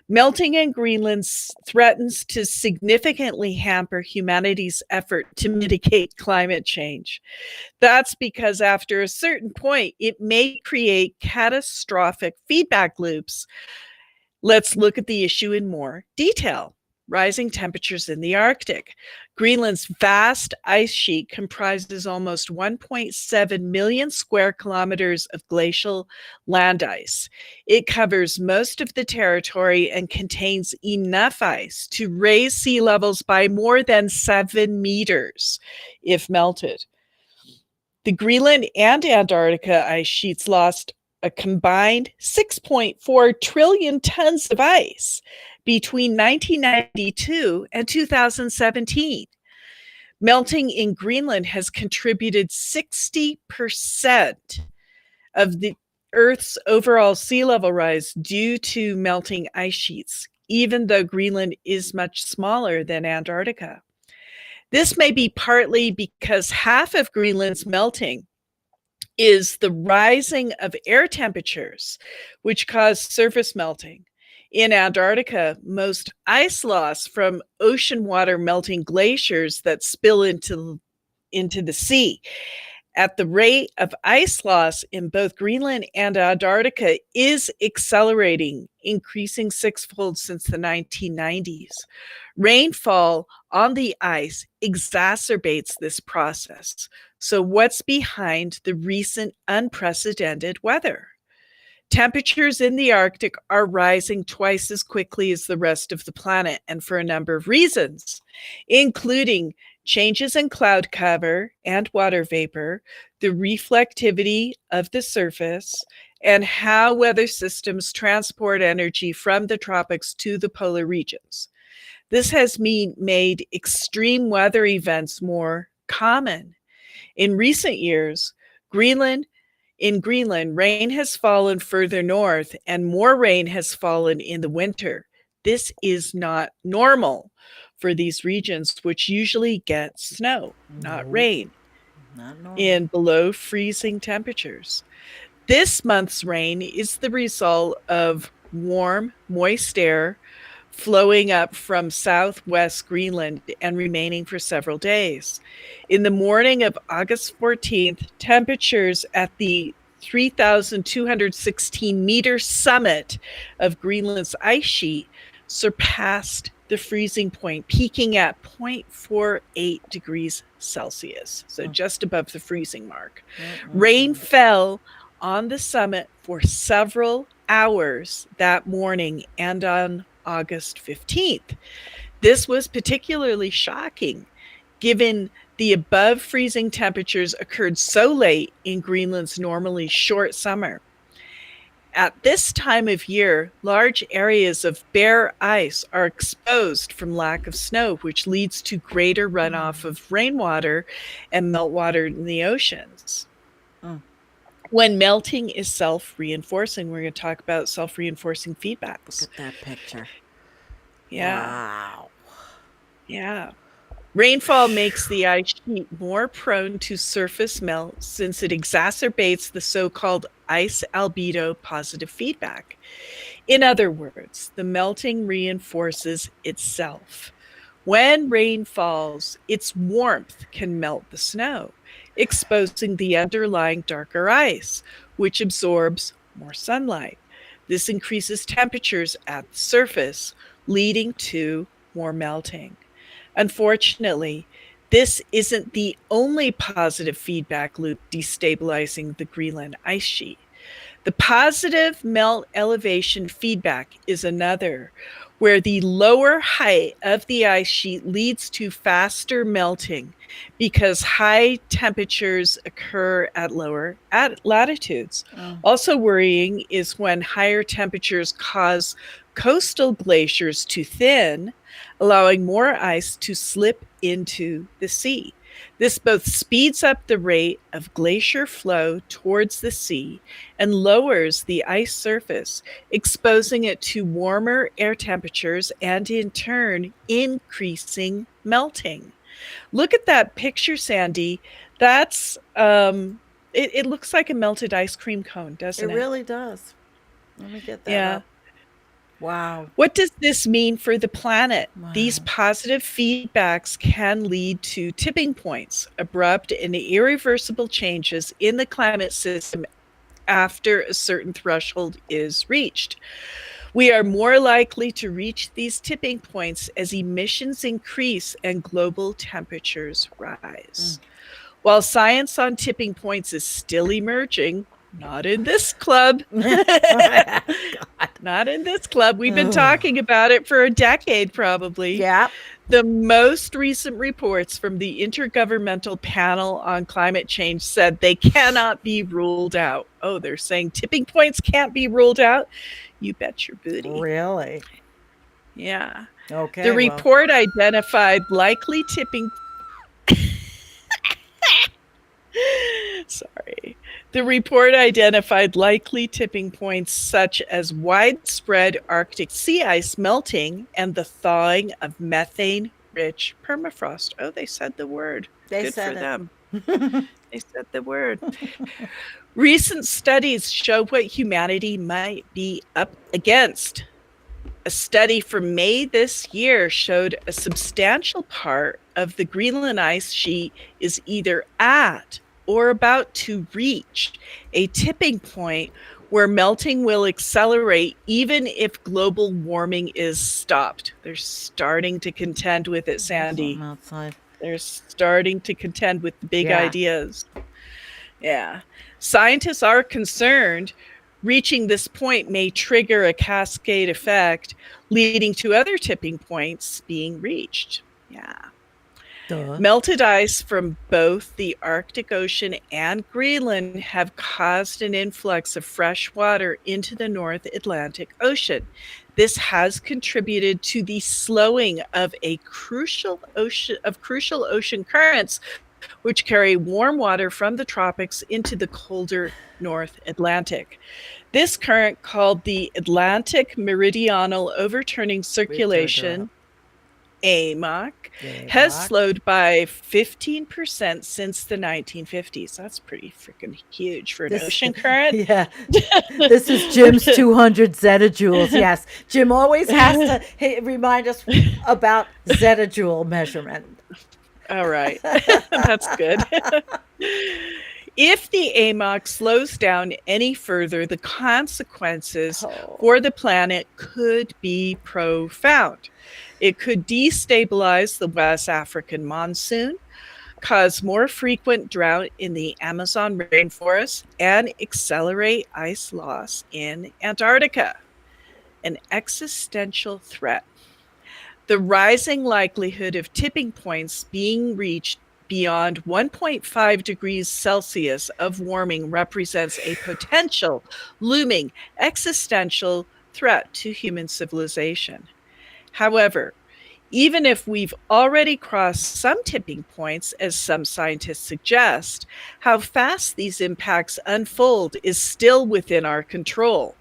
Melting in Greenland threatens to significantly hamper humanity's effort to mitigate climate change. That's because after a certain point, it may create catastrophic feedback loops. Let's look at the issue in more detail. Rising temperatures in the Arctic. Greenland's vast ice sheet comprises almost 1.7 million square kilometers of glacial land ice. It covers most of the territory and contains enough ice to raise sea levels by more than 7 meters if melted. The Greenland and Antarctica ice sheets lost a combined 6.4 trillion tons of ice between 1992 and 2017. Melting in Greenland has contributed 60% of the Earth's overall sea level rise due to melting ice sheets, even though Greenland is much smaller than Antarctica. This may be partly because half of Greenland's melting is the rising of air temperatures, which cause surface melting. In Antarctica, most ice loss from ocean water melting glaciers that spill into the sea. At the rate of ice loss in both Greenland and Antarctica is accelerating, increasing sixfold since the 1990s. Rainfall on the ice exacerbates this process. So, what's behind the recent unprecedented weather? Temperatures in the Arctic are rising twice as quickly as the rest of the planet, and for a number of reasons, including changes in cloud cover and water vapor, the reflectivity of the surface, and how weather systems transport energy from the tropics to the polar regions. This has made extreme weather events more common. In recent years, Greenland in Greenland, rain has fallen further north and more rain has fallen in the winter. This is not normal for these regions, which usually get snow, not rain, Not normal. in below freezing temperatures. This month's rain is the result of warm, moist air flowing up from southwest Greenland and remaining for several days. In the morning of August 14th, temperatures at the 3,216 meter summit of Greenland's ice sheet surpassed the freezing point, peaking at 0.48 degrees Celsius, so just above the freezing mark. Rain fell on the summit for several hours that morning and on August 15th. This was particularly shocking given the above freezing temperatures occurred so late in Greenland's normally short summer. At this time of year, large areas of bare ice are exposed from lack of snow, which leads to greater runoff of rainwater and meltwater in the oceans. When melting is self-reinforcing, we're going to talk about self-reinforcing feedbacks. Look at that picture. Yeah. Wow. Yeah. Rainfall makes the ice sheet more prone to surface melt since it exacerbates the so-called ice albedo positive feedback. In other words, the melting reinforces itself. When rain falls, its warmth can melt the snow, exposing the underlying darker ice, which absorbs more sunlight. This increases temperatures at the surface, leading to more melting. Unfortunately, this isn't the only positive feedback loop destabilizing the Greenland ice sheet. The positive melt elevation feedback is another, where the lower height of the ice sheet leads to faster melting because high temperatures occur at lower latitudes. Also worrying is when higher temperatures cause coastal glaciers to thin, allowing more ice to slip into the sea. This both speeds up the rate of glacier flow towards the sea and lowers the ice surface, exposing it to warmer air temperatures and in turn increasing melting. Look at that picture, Sandy. That's it looks like a melted ice cream cone, doesn't it? It really does. Let me get that up. Wow. What does this mean for the planet? Wow. These positive feedbacks can lead to tipping points, abrupt and irreversible changes in the climate system after a certain threshold is reached. We are more likely to reach these tipping points as emissions increase and global temperatures rise. While science on tipping points is still emerging, not in this club. Not in this club. We've been talking about it for a decade, probably. Yeah. The most recent reports from the Intergovernmental Panel on Climate Change said they cannot be ruled out. Oh, they're saying tipping points can't be ruled out? You bet your booty. Really? Yeah. Okay. The report identified likely tipping... Sorry. The report identified likely tipping points such as widespread Arctic sea ice melting and the thawing of methane-rich permafrost. Oh, they said the word. They said for it. them. They said the word. Recent studies show what humanity might be up against. A study from May this year showed a substantial part of the Greenland ice sheet is either at or about to reach a tipping point where melting will accelerate even if global warming is stopped. They're starting to contend with it, Sandy. Outside. They're starting to contend with the big ideas. Yeah. Scientists are concerned Reaching this point may trigger a cascade effect, leading to other tipping points being reached. Yeah. Duh. Melted ice from both the Arctic Ocean and Greenland have caused an influx of fresh water into the North Atlantic Ocean. This has contributed to the slowing of crucial ocean currents, which carry warm water from the tropics into the colder North Atlantic. This current, called the Atlantic Meridional Overturning Circulation, AMOC, has slowed by 15% since the 1950s. That's pretty freaking huge for an ocean current. Yeah. This is Jim's 200 zettajoules. Yes. Jim always has to remind us about zettajoule measurement. All right. That's good. If the AMOC slows down any further, the consequences for the planet could be profound. It could destabilize the West African monsoon, cause more frequent drought in the Amazon rainforest, and accelerate ice loss in Antarctica. An existential threat. The rising likelihood of tipping points being reached beyond 1.5 degrees Celsius of warming represents a potential looming existential threat to human civilization. However, even if we've already crossed some tipping points, as some scientists suggest, how fast these impacts unfold is still within our control.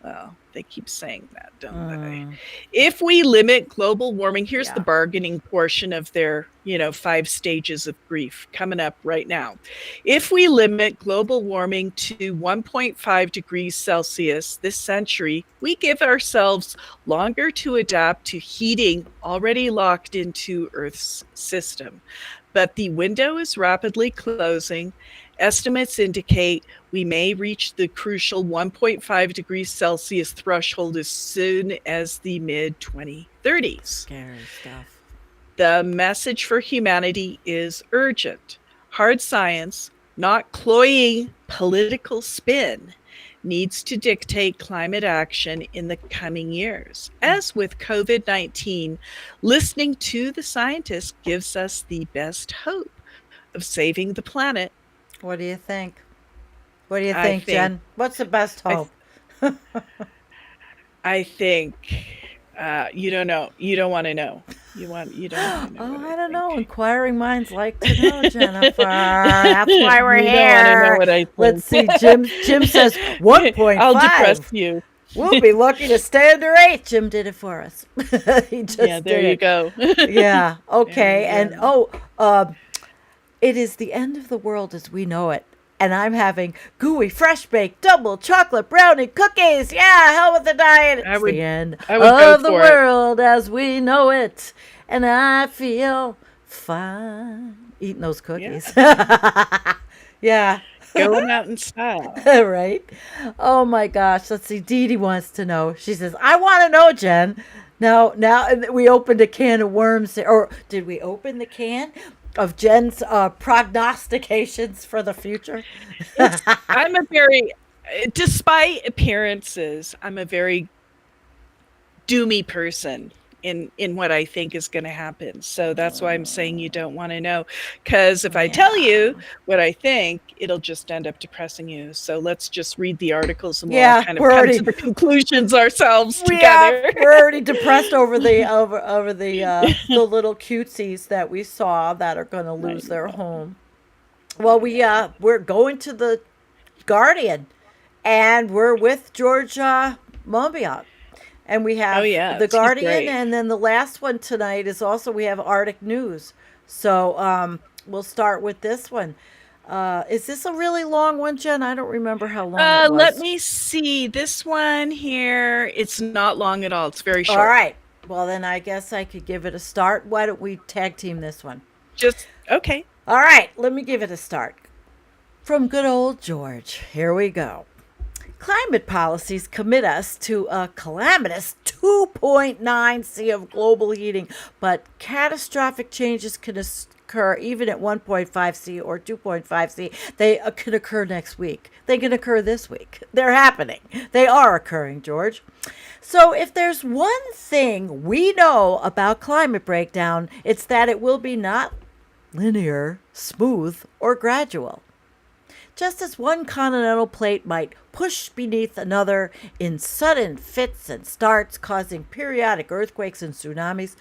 Well, they keep saying that, don't they? If we limit global warming, here's the bargaining portion of their, 5 stages of grief coming up right now. If we limit global warming to 1.5 degrees Celsius this century, we give ourselves longer to adapt to heating already locked into Earth's system. But the window is rapidly closing. Estimates indicate we may reach the crucial 1.5 degrees Celsius threshold as soon as the mid-2030s. Scary stuff. The message for humanity is urgent. Hard science, not cloying political spin, needs to dictate climate action in the coming years. As with COVID-19, listening to the scientists gives us the best hope of saving the planet. What do you think? What do you think, Jen? What's the best hope? I think you don't know. You don't want to know. You don't want to know. I don't know. Inquiring minds like to know, Jennifer. That's why we're here. You don't want to know what I think. Let's see. Jim says 1.5. I'll depress you. We'll be lucky to stay under 8. Jim did it for us. He just there you go. Yeah. Okay. And it is the end of the world as we know it. And I'm having gooey, fresh-baked, double chocolate brownie cookies. Yeah, hell with the diet. It's the end of the world as we know it. And I feel fine eating those cookies. Yeah. Going out in style. Right? Oh, my gosh. Let's see. Dee Dee wants to know. She says, I want to know, Jen. Now we opened a can of worms. Or did we open the can of Jen's prognostications for the future? Despite appearances, I'm a very doomy person in what I think is going to happen. So that's why I'm saying you don't want to know. Because if I tell you what I think, it'll just end up depressing you. So let's just read the articles and we'll all kind of come to the conclusions ourselves together. We're already depressed over the little cutesies that we saw that are going to lose their home. Well, we're going to the Guardian, and we're with George Monbiot. And we have the Guardian, and then the last one tonight is also, we have Arctic News. So we'll start with this one. Is this a really long one, Jen? I don't remember how long it was. Let me see. This one here, it's not long at all. It's very short. All right. Well, then I guess I could give it a start. Why don't we tag team this one? Okay. All right. Let me give it a start. From good old George. Here we go. Climate policies commit us to a calamitous 2.9 C of global heating, but catastrophic changes can occur even at 1.5 C or 2.5 C. They could occur next week. They can occur this week. They're happening. They are occurring, George. So if there's one thing we know about climate breakdown, it's that it will be not linear, smooth, or gradual. Just as one continental plate might push beneath another in sudden fits and starts, causing periodic earthquakes and tsunamis,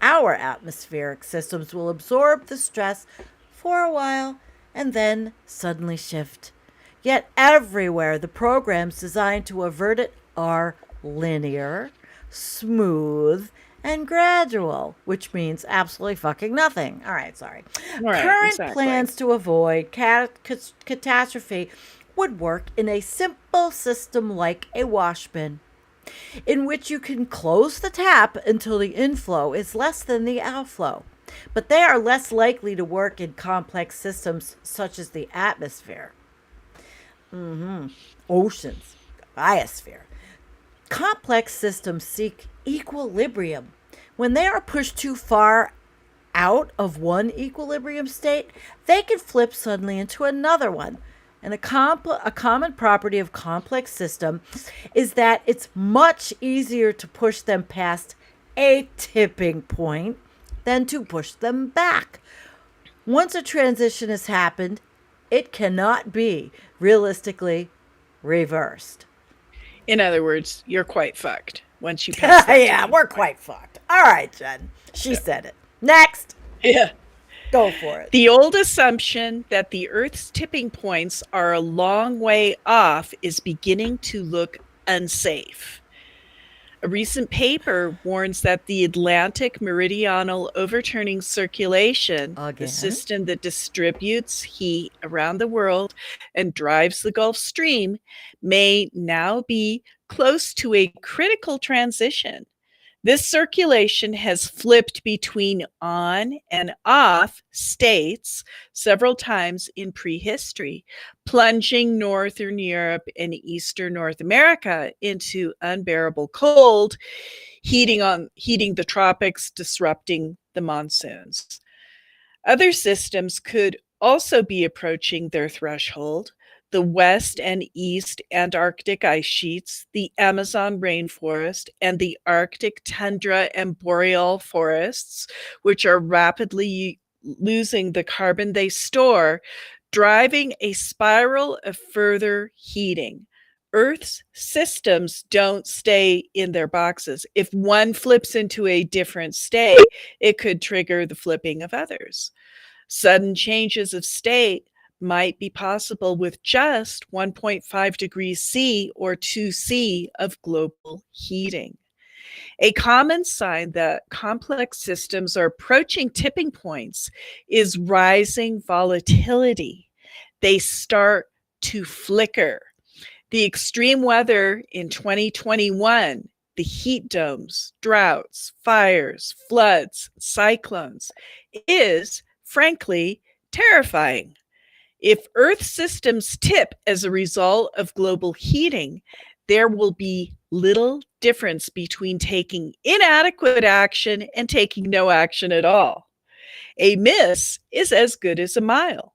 our atmospheric systems will absorb the stress for a while and then suddenly shift. Yet everywhere the programs designed to avert it are linear, smooth, and gradual, which means absolutely fucking nothing. All right, sorry. Right, Current exactly. plans to avoid catastrophe would work in a simple system like a wash bin, in which you can close the tap until the inflow is less than the outflow. But they are less likely to work in complex systems such as the atmosphere, oceans, biosphere. Complex systems seek equilibrium. When they are pushed too far out of one equilibrium state, they can flip suddenly into another one. And a common property of complex systems is that it's much easier to push them past a tipping point than to push them back. Once a transition has happened, it cannot be realistically reversed. In other words, you're quite fucked once you pass that. Yeah, we're quite fucked. All right, Jen. She said it. Next. Yeah. Go for it. The old assumption that the Earth's tipping points are a long way off is beginning to look unsafe. A recent paper warns that the Atlantic meridional overturning circulation, Again? the system that distributes heat around the world and drives the Gulf Stream, may now be close to a critical transition. This circulation has flipped between on and off states several times in prehistory, plunging northern Europe and eastern North America into unbearable cold, heating the tropics, disrupting the monsoons. Other systems could also be approaching their threshold. The west and east Antarctic ice sheets, the Amazon rainforest, and the Arctic tundra and boreal forests, which are rapidly losing the carbon they store, driving a spiral of further heating. Earth's systems don't stay in their boxes. If one flips into a different state, it could trigger the flipping of others. Sudden changes of state might be possible with just 1.5 degrees C or 2 C of global heating. A common sign that complex systems are approaching tipping points is rising volatility. They start to flicker. The extreme weather in 2021, the heat domes, droughts, fires, floods, cyclones, is frankly terrifying. If Earth systems tip as a result of global heating, there will be little difference between taking inadequate action and taking no action at all. A miss is as good as a mile.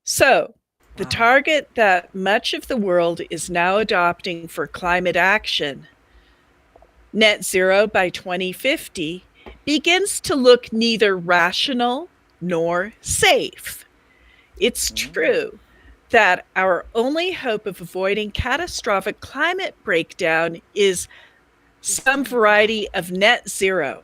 So, the target that much of the world is now adopting for climate action, net zero by 2050, begins to look neither rational nor safe. It's true that our only hope of avoiding catastrophic climate breakdown is some variety of net zero.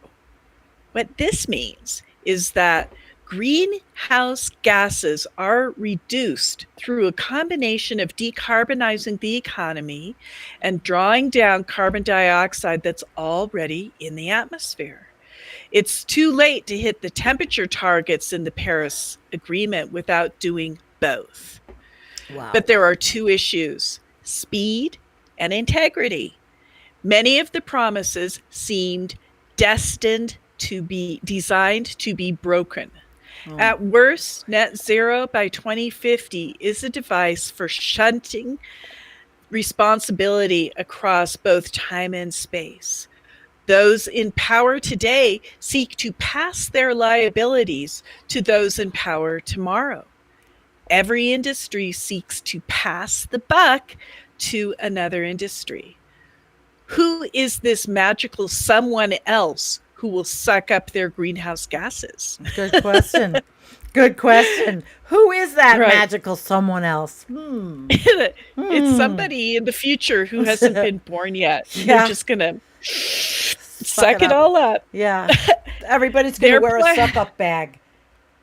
What this means is that greenhouse gases are reduced through a combination of decarbonizing the economy and drawing down carbon dioxide that's already in the atmosphere. It's too late to hit the temperature targets in the Paris Agreement without doing both. Wow. But there are two issues: speed and integrity. Many of the promises seemed destined to be designed to be broken. At worst, net zero by 2050 is a device for shunting responsibility across both time and space. Those in power today seek to pass their liabilities to those in power tomorrow. Every industry seeks to pass the buck to another industry. Who is this magical someone else who will suck up their greenhouse gases? Good question. Good question. Who is that Right. magical someone else? It's somebody in the future who hasn't been born yet. They're Yeah. just going to Suck suck it up. all up. Yeah. Everybody's going to Their wear a plan- suck up bag.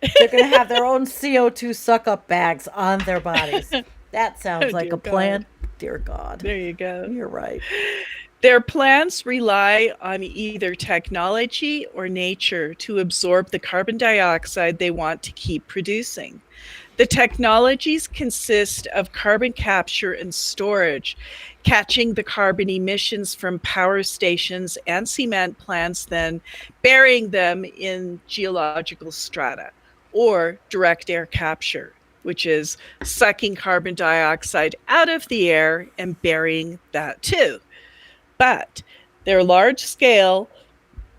They're going to have their own CO2 suck up bags on their bodies. That sounds like dear a plan. God. Dear God. There you go. You're right. Their plans rely on either technology or nature to absorb the carbon dioxide they want to keep producing. The technologies consist of carbon capture and storage, catching the carbon emissions from power stations and cement plants, then burying them in geological strata, or direct air capture, which is sucking carbon dioxide out of the air and burying that too. But their large-scale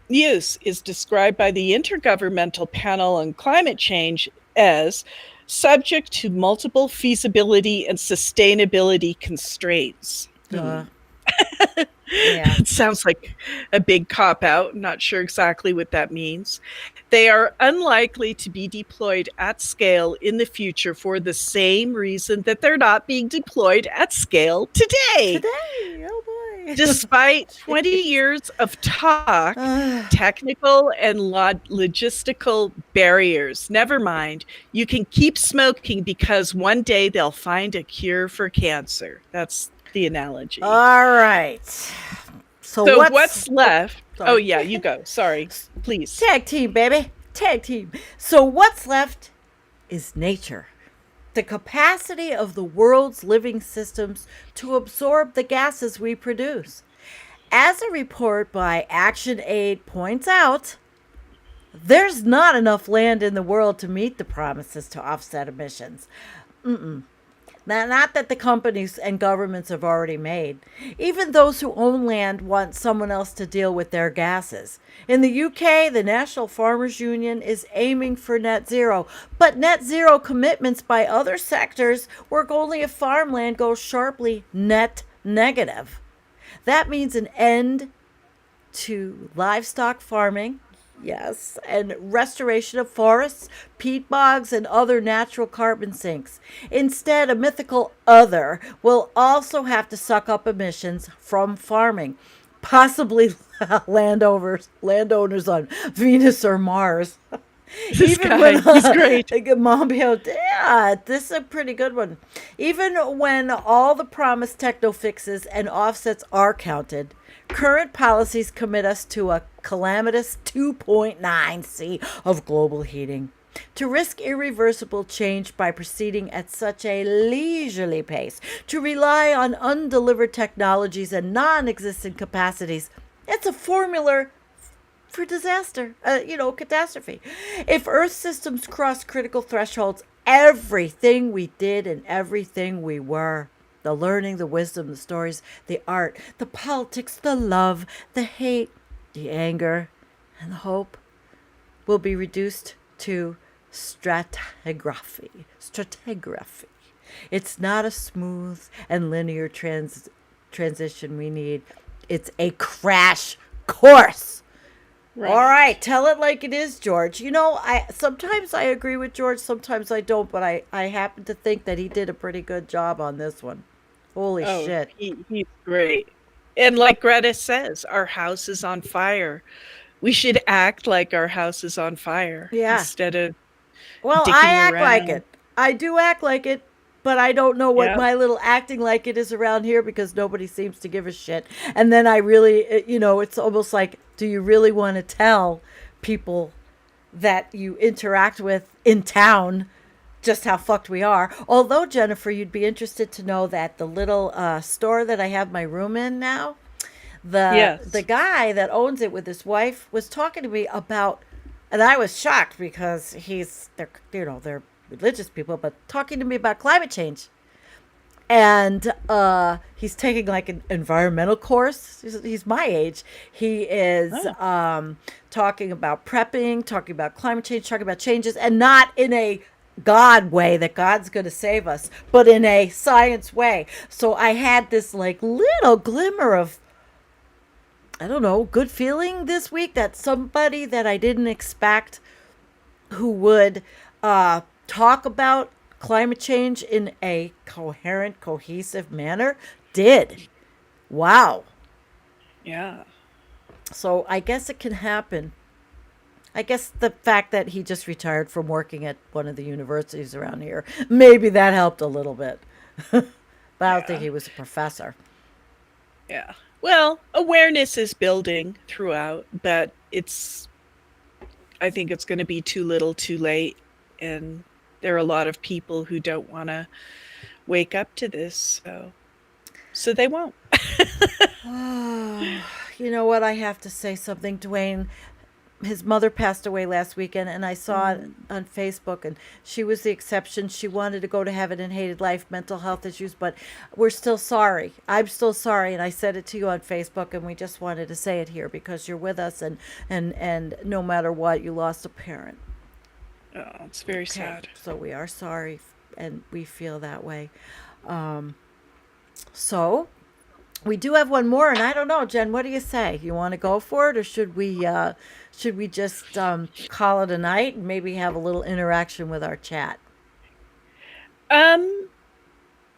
use is described by the Intergovernmental Panel on Climate Change as subject to multiple feasibility and sustainability constraints. Yeah. It sounds like a big cop-out. I'm not sure exactly what that means. They are unlikely to be deployed at scale in the future for the same reason that they're not being deployed at scale today. Oh boy. Despite 20 years of talk, technical and logistical barriers, never mind, you can keep smoking because one day they'll find a cure for cancer. That's the analogy. All right. So what's left? Oh, yeah, you go. Sorry. Please. Tag team, baby. Tag team. So what's left is nature. The capacity of the world's living systems to absorb the gases we produce. As a report by ActionAid points out, there's not enough land in the world to meet the promises to offset emissions. Not that the companies and governments have already made. Even those who own land want someone else to deal with their gases. In the UK, the National Farmers Union is aiming for net zero, but net zero commitments by other sectors work only if farmland goes sharply net negative. That means an end to livestock farming, yes, and restoration of forests, peat bogs, and other natural carbon sinks. Instead, a mythical other will also have to suck up emissions from farming, possibly landowners on Venus or Mars. This guy, he's great. Yeah, this is a pretty good one. Even when all the promised techno fixes and offsets are counted, current policies commit us to a calamitous 2.9 C of global heating. To risk irreversible change by proceeding at such a leisurely pace, to rely on undelivered technologies and non-existent capacities, it's a formula for disaster, catastrophe. If Earth systems cross critical thresholds, everything we did and everything we were, the learning, the wisdom, the stories, the art, the politics, the love, the hate, the anger, and the hope, will be reduced to stratigraphy. It's not a smooth and linear transition we need. It's a crash course. Right. All right, tell it like it is, George. Sometimes I agree with George, sometimes I don't, but I happen to think that he did a pretty good job on this one. Holy shit. He's great. And like Greta says, our house is on fire. We should act like our house is on fire instead of I act around. like it. I do act like it, but I don't know what my little acting like it is around here because nobody seems to give a shit. And then I really, it's almost like, do you really want to tell people that you interact with in town just how fucked we are? Although, Jennifer, you'd be interested to know that the little store that I have my room in now, the guy that owns it with his wife was talking to me about, and I was shocked because they're religious people, but talking to me about climate change. and he's taking like an environmental course. He's my age. He is talking about prepping, talking about climate change, talking about changes, and not in a God way that God's going to save us, but in a science way. So I had this like little glimmer of, I don't know, good feeling this week that somebody that I didn't expect who would talk about climate change in a coherent, cohesive manner did. Wow. Yeah. So I guess it can happen. I guess the fact that he just retired from working at one of the universities around here, maybe that helped a little bit. But I don't think Yeah. he was a professor. Yeah. Well, awareness is building throughout, but I think it's going to be too little too late. And there are a lot of people who don't want to wake up to this. So they won't. You know what? I have to say something, Dwayne. His mother passed away last weekend, and I saw it Mm. on Facebook, and she was the exception. She wanted to go to heaven and hated life, mental health issues, but we're still sorry. I'm still sorry, and I said it to you on Facebook, and we just wanted to say it here because you're with us, and no matter what, you lost a parent. Oh, it's very Okay, sad. so we are sorry, and we feel that way. Um, so we do have one more, and I don't know, Jen. What do you say? You want to go for it, or should we just call it a night and maybe have a little interaction with our chat? Um,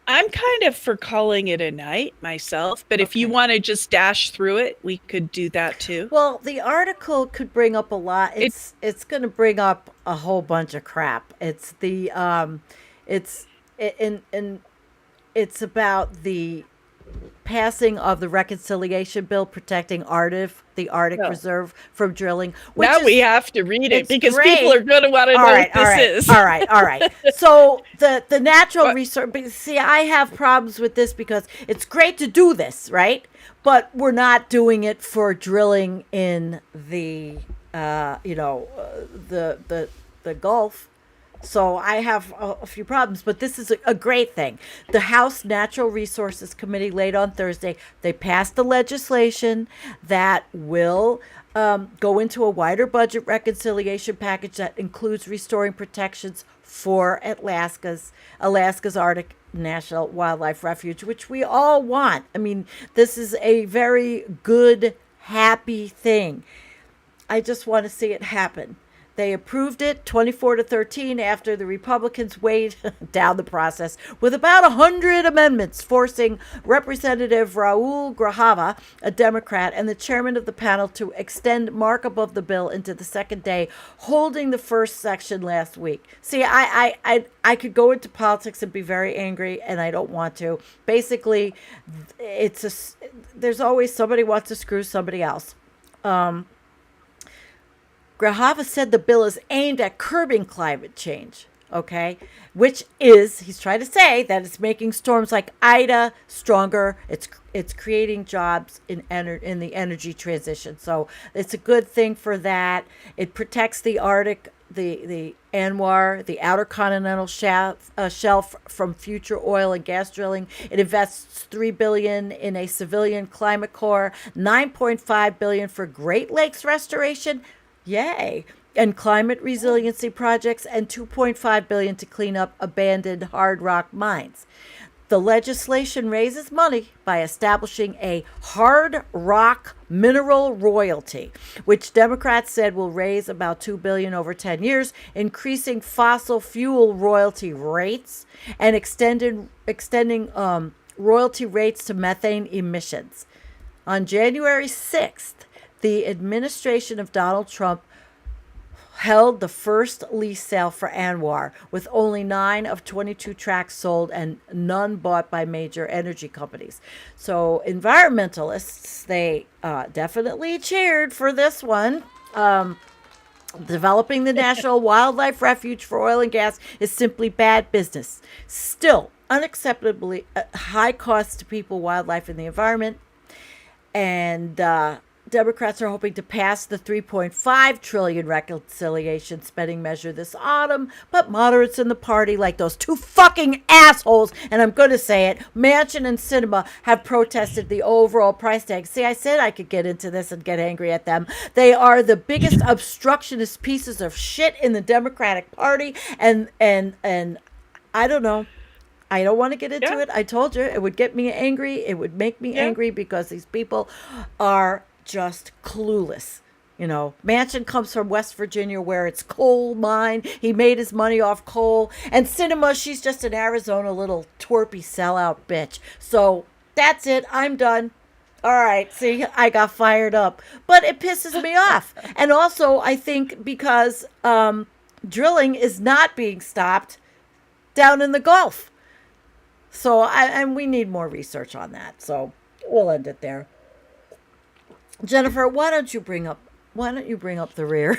I'm kind of for calling it a night myself, but if you Okay. want to just dash through it, we could do that too. Well, the article could bring up a lot. It It's going to bring up a whole bunch of crap. It's and it's about the passing of the reconciliation bill protecting the Arctic no. Reserve from drilling, which Now we is have to read it it's because people great. are going to want to All know right, what all this right, is. all right, all right. So the natural But resource. But see, I have problems with this because it's great to do this, right? But we're not doing it for drilling in the, the Gulf. So I have a few problems, but this is a great thing. The House Natural Resources Committee late on Thursday, they passed the legislation that will go into a wider budget reconciliation package that includes restoring protections for Alaska's Arctic National Wildlife Refuge, which we all want. I mean, this is a very good, happy thing. I just want to see it happen. They approved it 24-13 after the Republicans weighed down the process with about 100 amendments, forcing Representative Raul Grajava, a Democrat, and the chairman of the panel to extend markup of the bill into the second day, holding the first section last week. See, I could go into politics and be very angry, and I don't want to. Basically, there's always somebody wants to screw somebody else. Grahava said the bill is aimed at curbing climate change, okay? Which is, he's trying to say that it's making storms like Ida stronger. It's creating jobs in the energy transition. So it's a good thing for that. It protects the Arctic, the ANWR, the outer continental shelf from future oil and gas drilling. It invests $3 billion in a civilian climate corps, $9.5 billion for Great Lakes restoration. Yay. And climate resiliency projects, and $2.5 billion to clean up abandoned hard rock mines. The legislation raises money by establishing a hard rock mineral royalty, which Democrats said will raise about $2 billion over 10 years, increasing fossil fuel royalty rates and extending royalty rates to methane emissions. On January 6th, the administration of Donald Trump held the first lease sale for Anwar, with only 9 of 22 tracts sold and none bought by major energy companies. So environmentalists, they definitely cheered for this one. Developing the National Wildlife Refuge for oil and gas is simply bad business. Still, unacceptably high cost to people, wildlife, and the environment. And Democrats are hoping to pass the 3.5 trillion reconciliation spending measure this autumn, but moderates in the party, like those two fucking assholes, and I'm going to say it, Manchin and Sinema, have protested the overall price tag. See, I said I could get into this and get angry at them. They are the biggest obstructionist pieces of shit in the Democratic Party, and I don't know. I don't want to get into Yeah. it. I told you it would get me angry. It would make me Yeah. angry because these people are just clueless. Manchin comes from West Virginia where it's coal mine. He made his money off coal. And Cinema, she's just an Arizona little twerpy sellout bitch. So that's it. I'm done. All right. See, I got fired up. But it pisses me off. And also, I think because drilling is not being stopped down in the Gulf. So, and we need more research on that. So we'll end it there. Jennifer, why don't you bring up the rear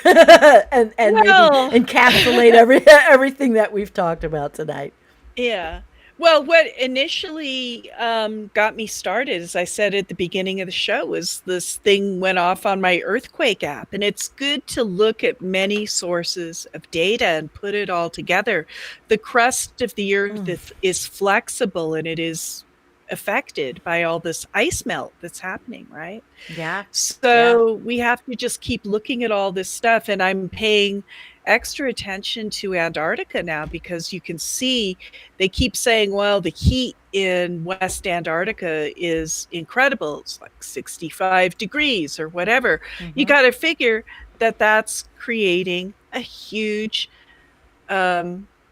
and maybe Well, encapsulate everything that we've talked about tonight. yeah. Well, what initially got me started, as I said at the beginning of the show, was this thing went off on my earthquake app. And it's good to look at many sources of data and put it all together. The crust of the earth is flexible, and it is affected by all this ice melt that's happening, right? Yeah. Yeah. So we have to just keep looking at all this stuff. And I'm paying extra attention to Antarctica now, because you can see they keep saying, well, the heat in West Antarctica is incredible. It's like 65 degrees or whatever. You got to figure that that's creating a huge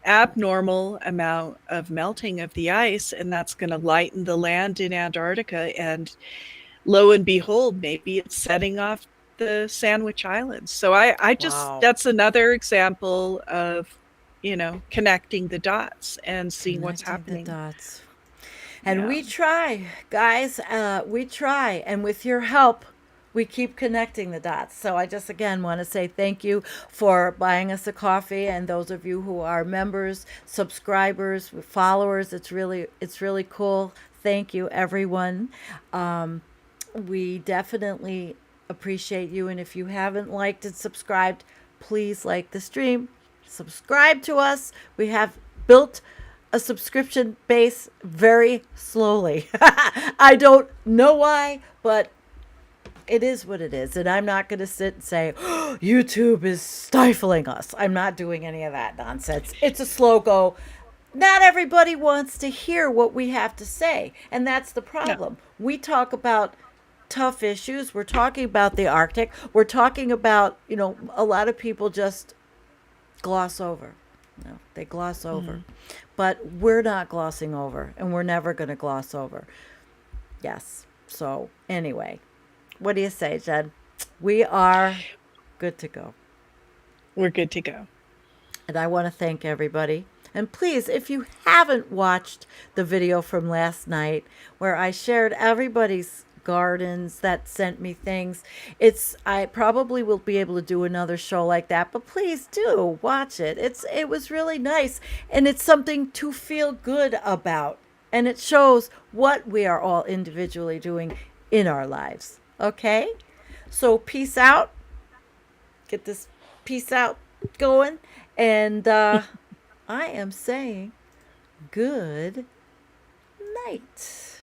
abnormal amount of melting of the ice, and that's going to lighten the land in Antarctica. And lo and behold, maybe it's setting off the Sandwich Islands. So I just, Wow. that's another example of, connecting the dots and seeing what's Connecting the happening. dots. And Yeah. we try, guys. We try. And with your help, we keep connecting the dots. So I just again want to say thank you for buying us a coffee, and those of you who are members, subscribers, followers. It's really cool. Thank you, everyone. We definitely appreciate you. And if you haven't liked and subscribed, please like the stream, subscribe to us. We have built a subscription base very slowly. I don't know why, but it is what it is. And I'm not going to sit and say, oh, YouTube is stifling us. I'm not doing any of that nonsense. It's a slow go. Not everybody wants to hear what we have to say. And that's the problem. No. We talk about tough issues. We're talking about the Arctic. We're talking about, a lot of people just gloss over. They gloss over. But we're not glossing over, and we're never going to gloss over. Yes. So anyway, what do you say, Jen? We are good to go. We're good to go. And I want to thank everybody. And please, if you haven't watched the video from last night where I shared everybody's gardens that sent me things, I probably will be able to do another show like that, but please do watch it. It was really nice, and it's something to feel good about, and it shows what we are all individually doing in our lives. Okay, so peace out. Get this peace out going, and I am saying good night.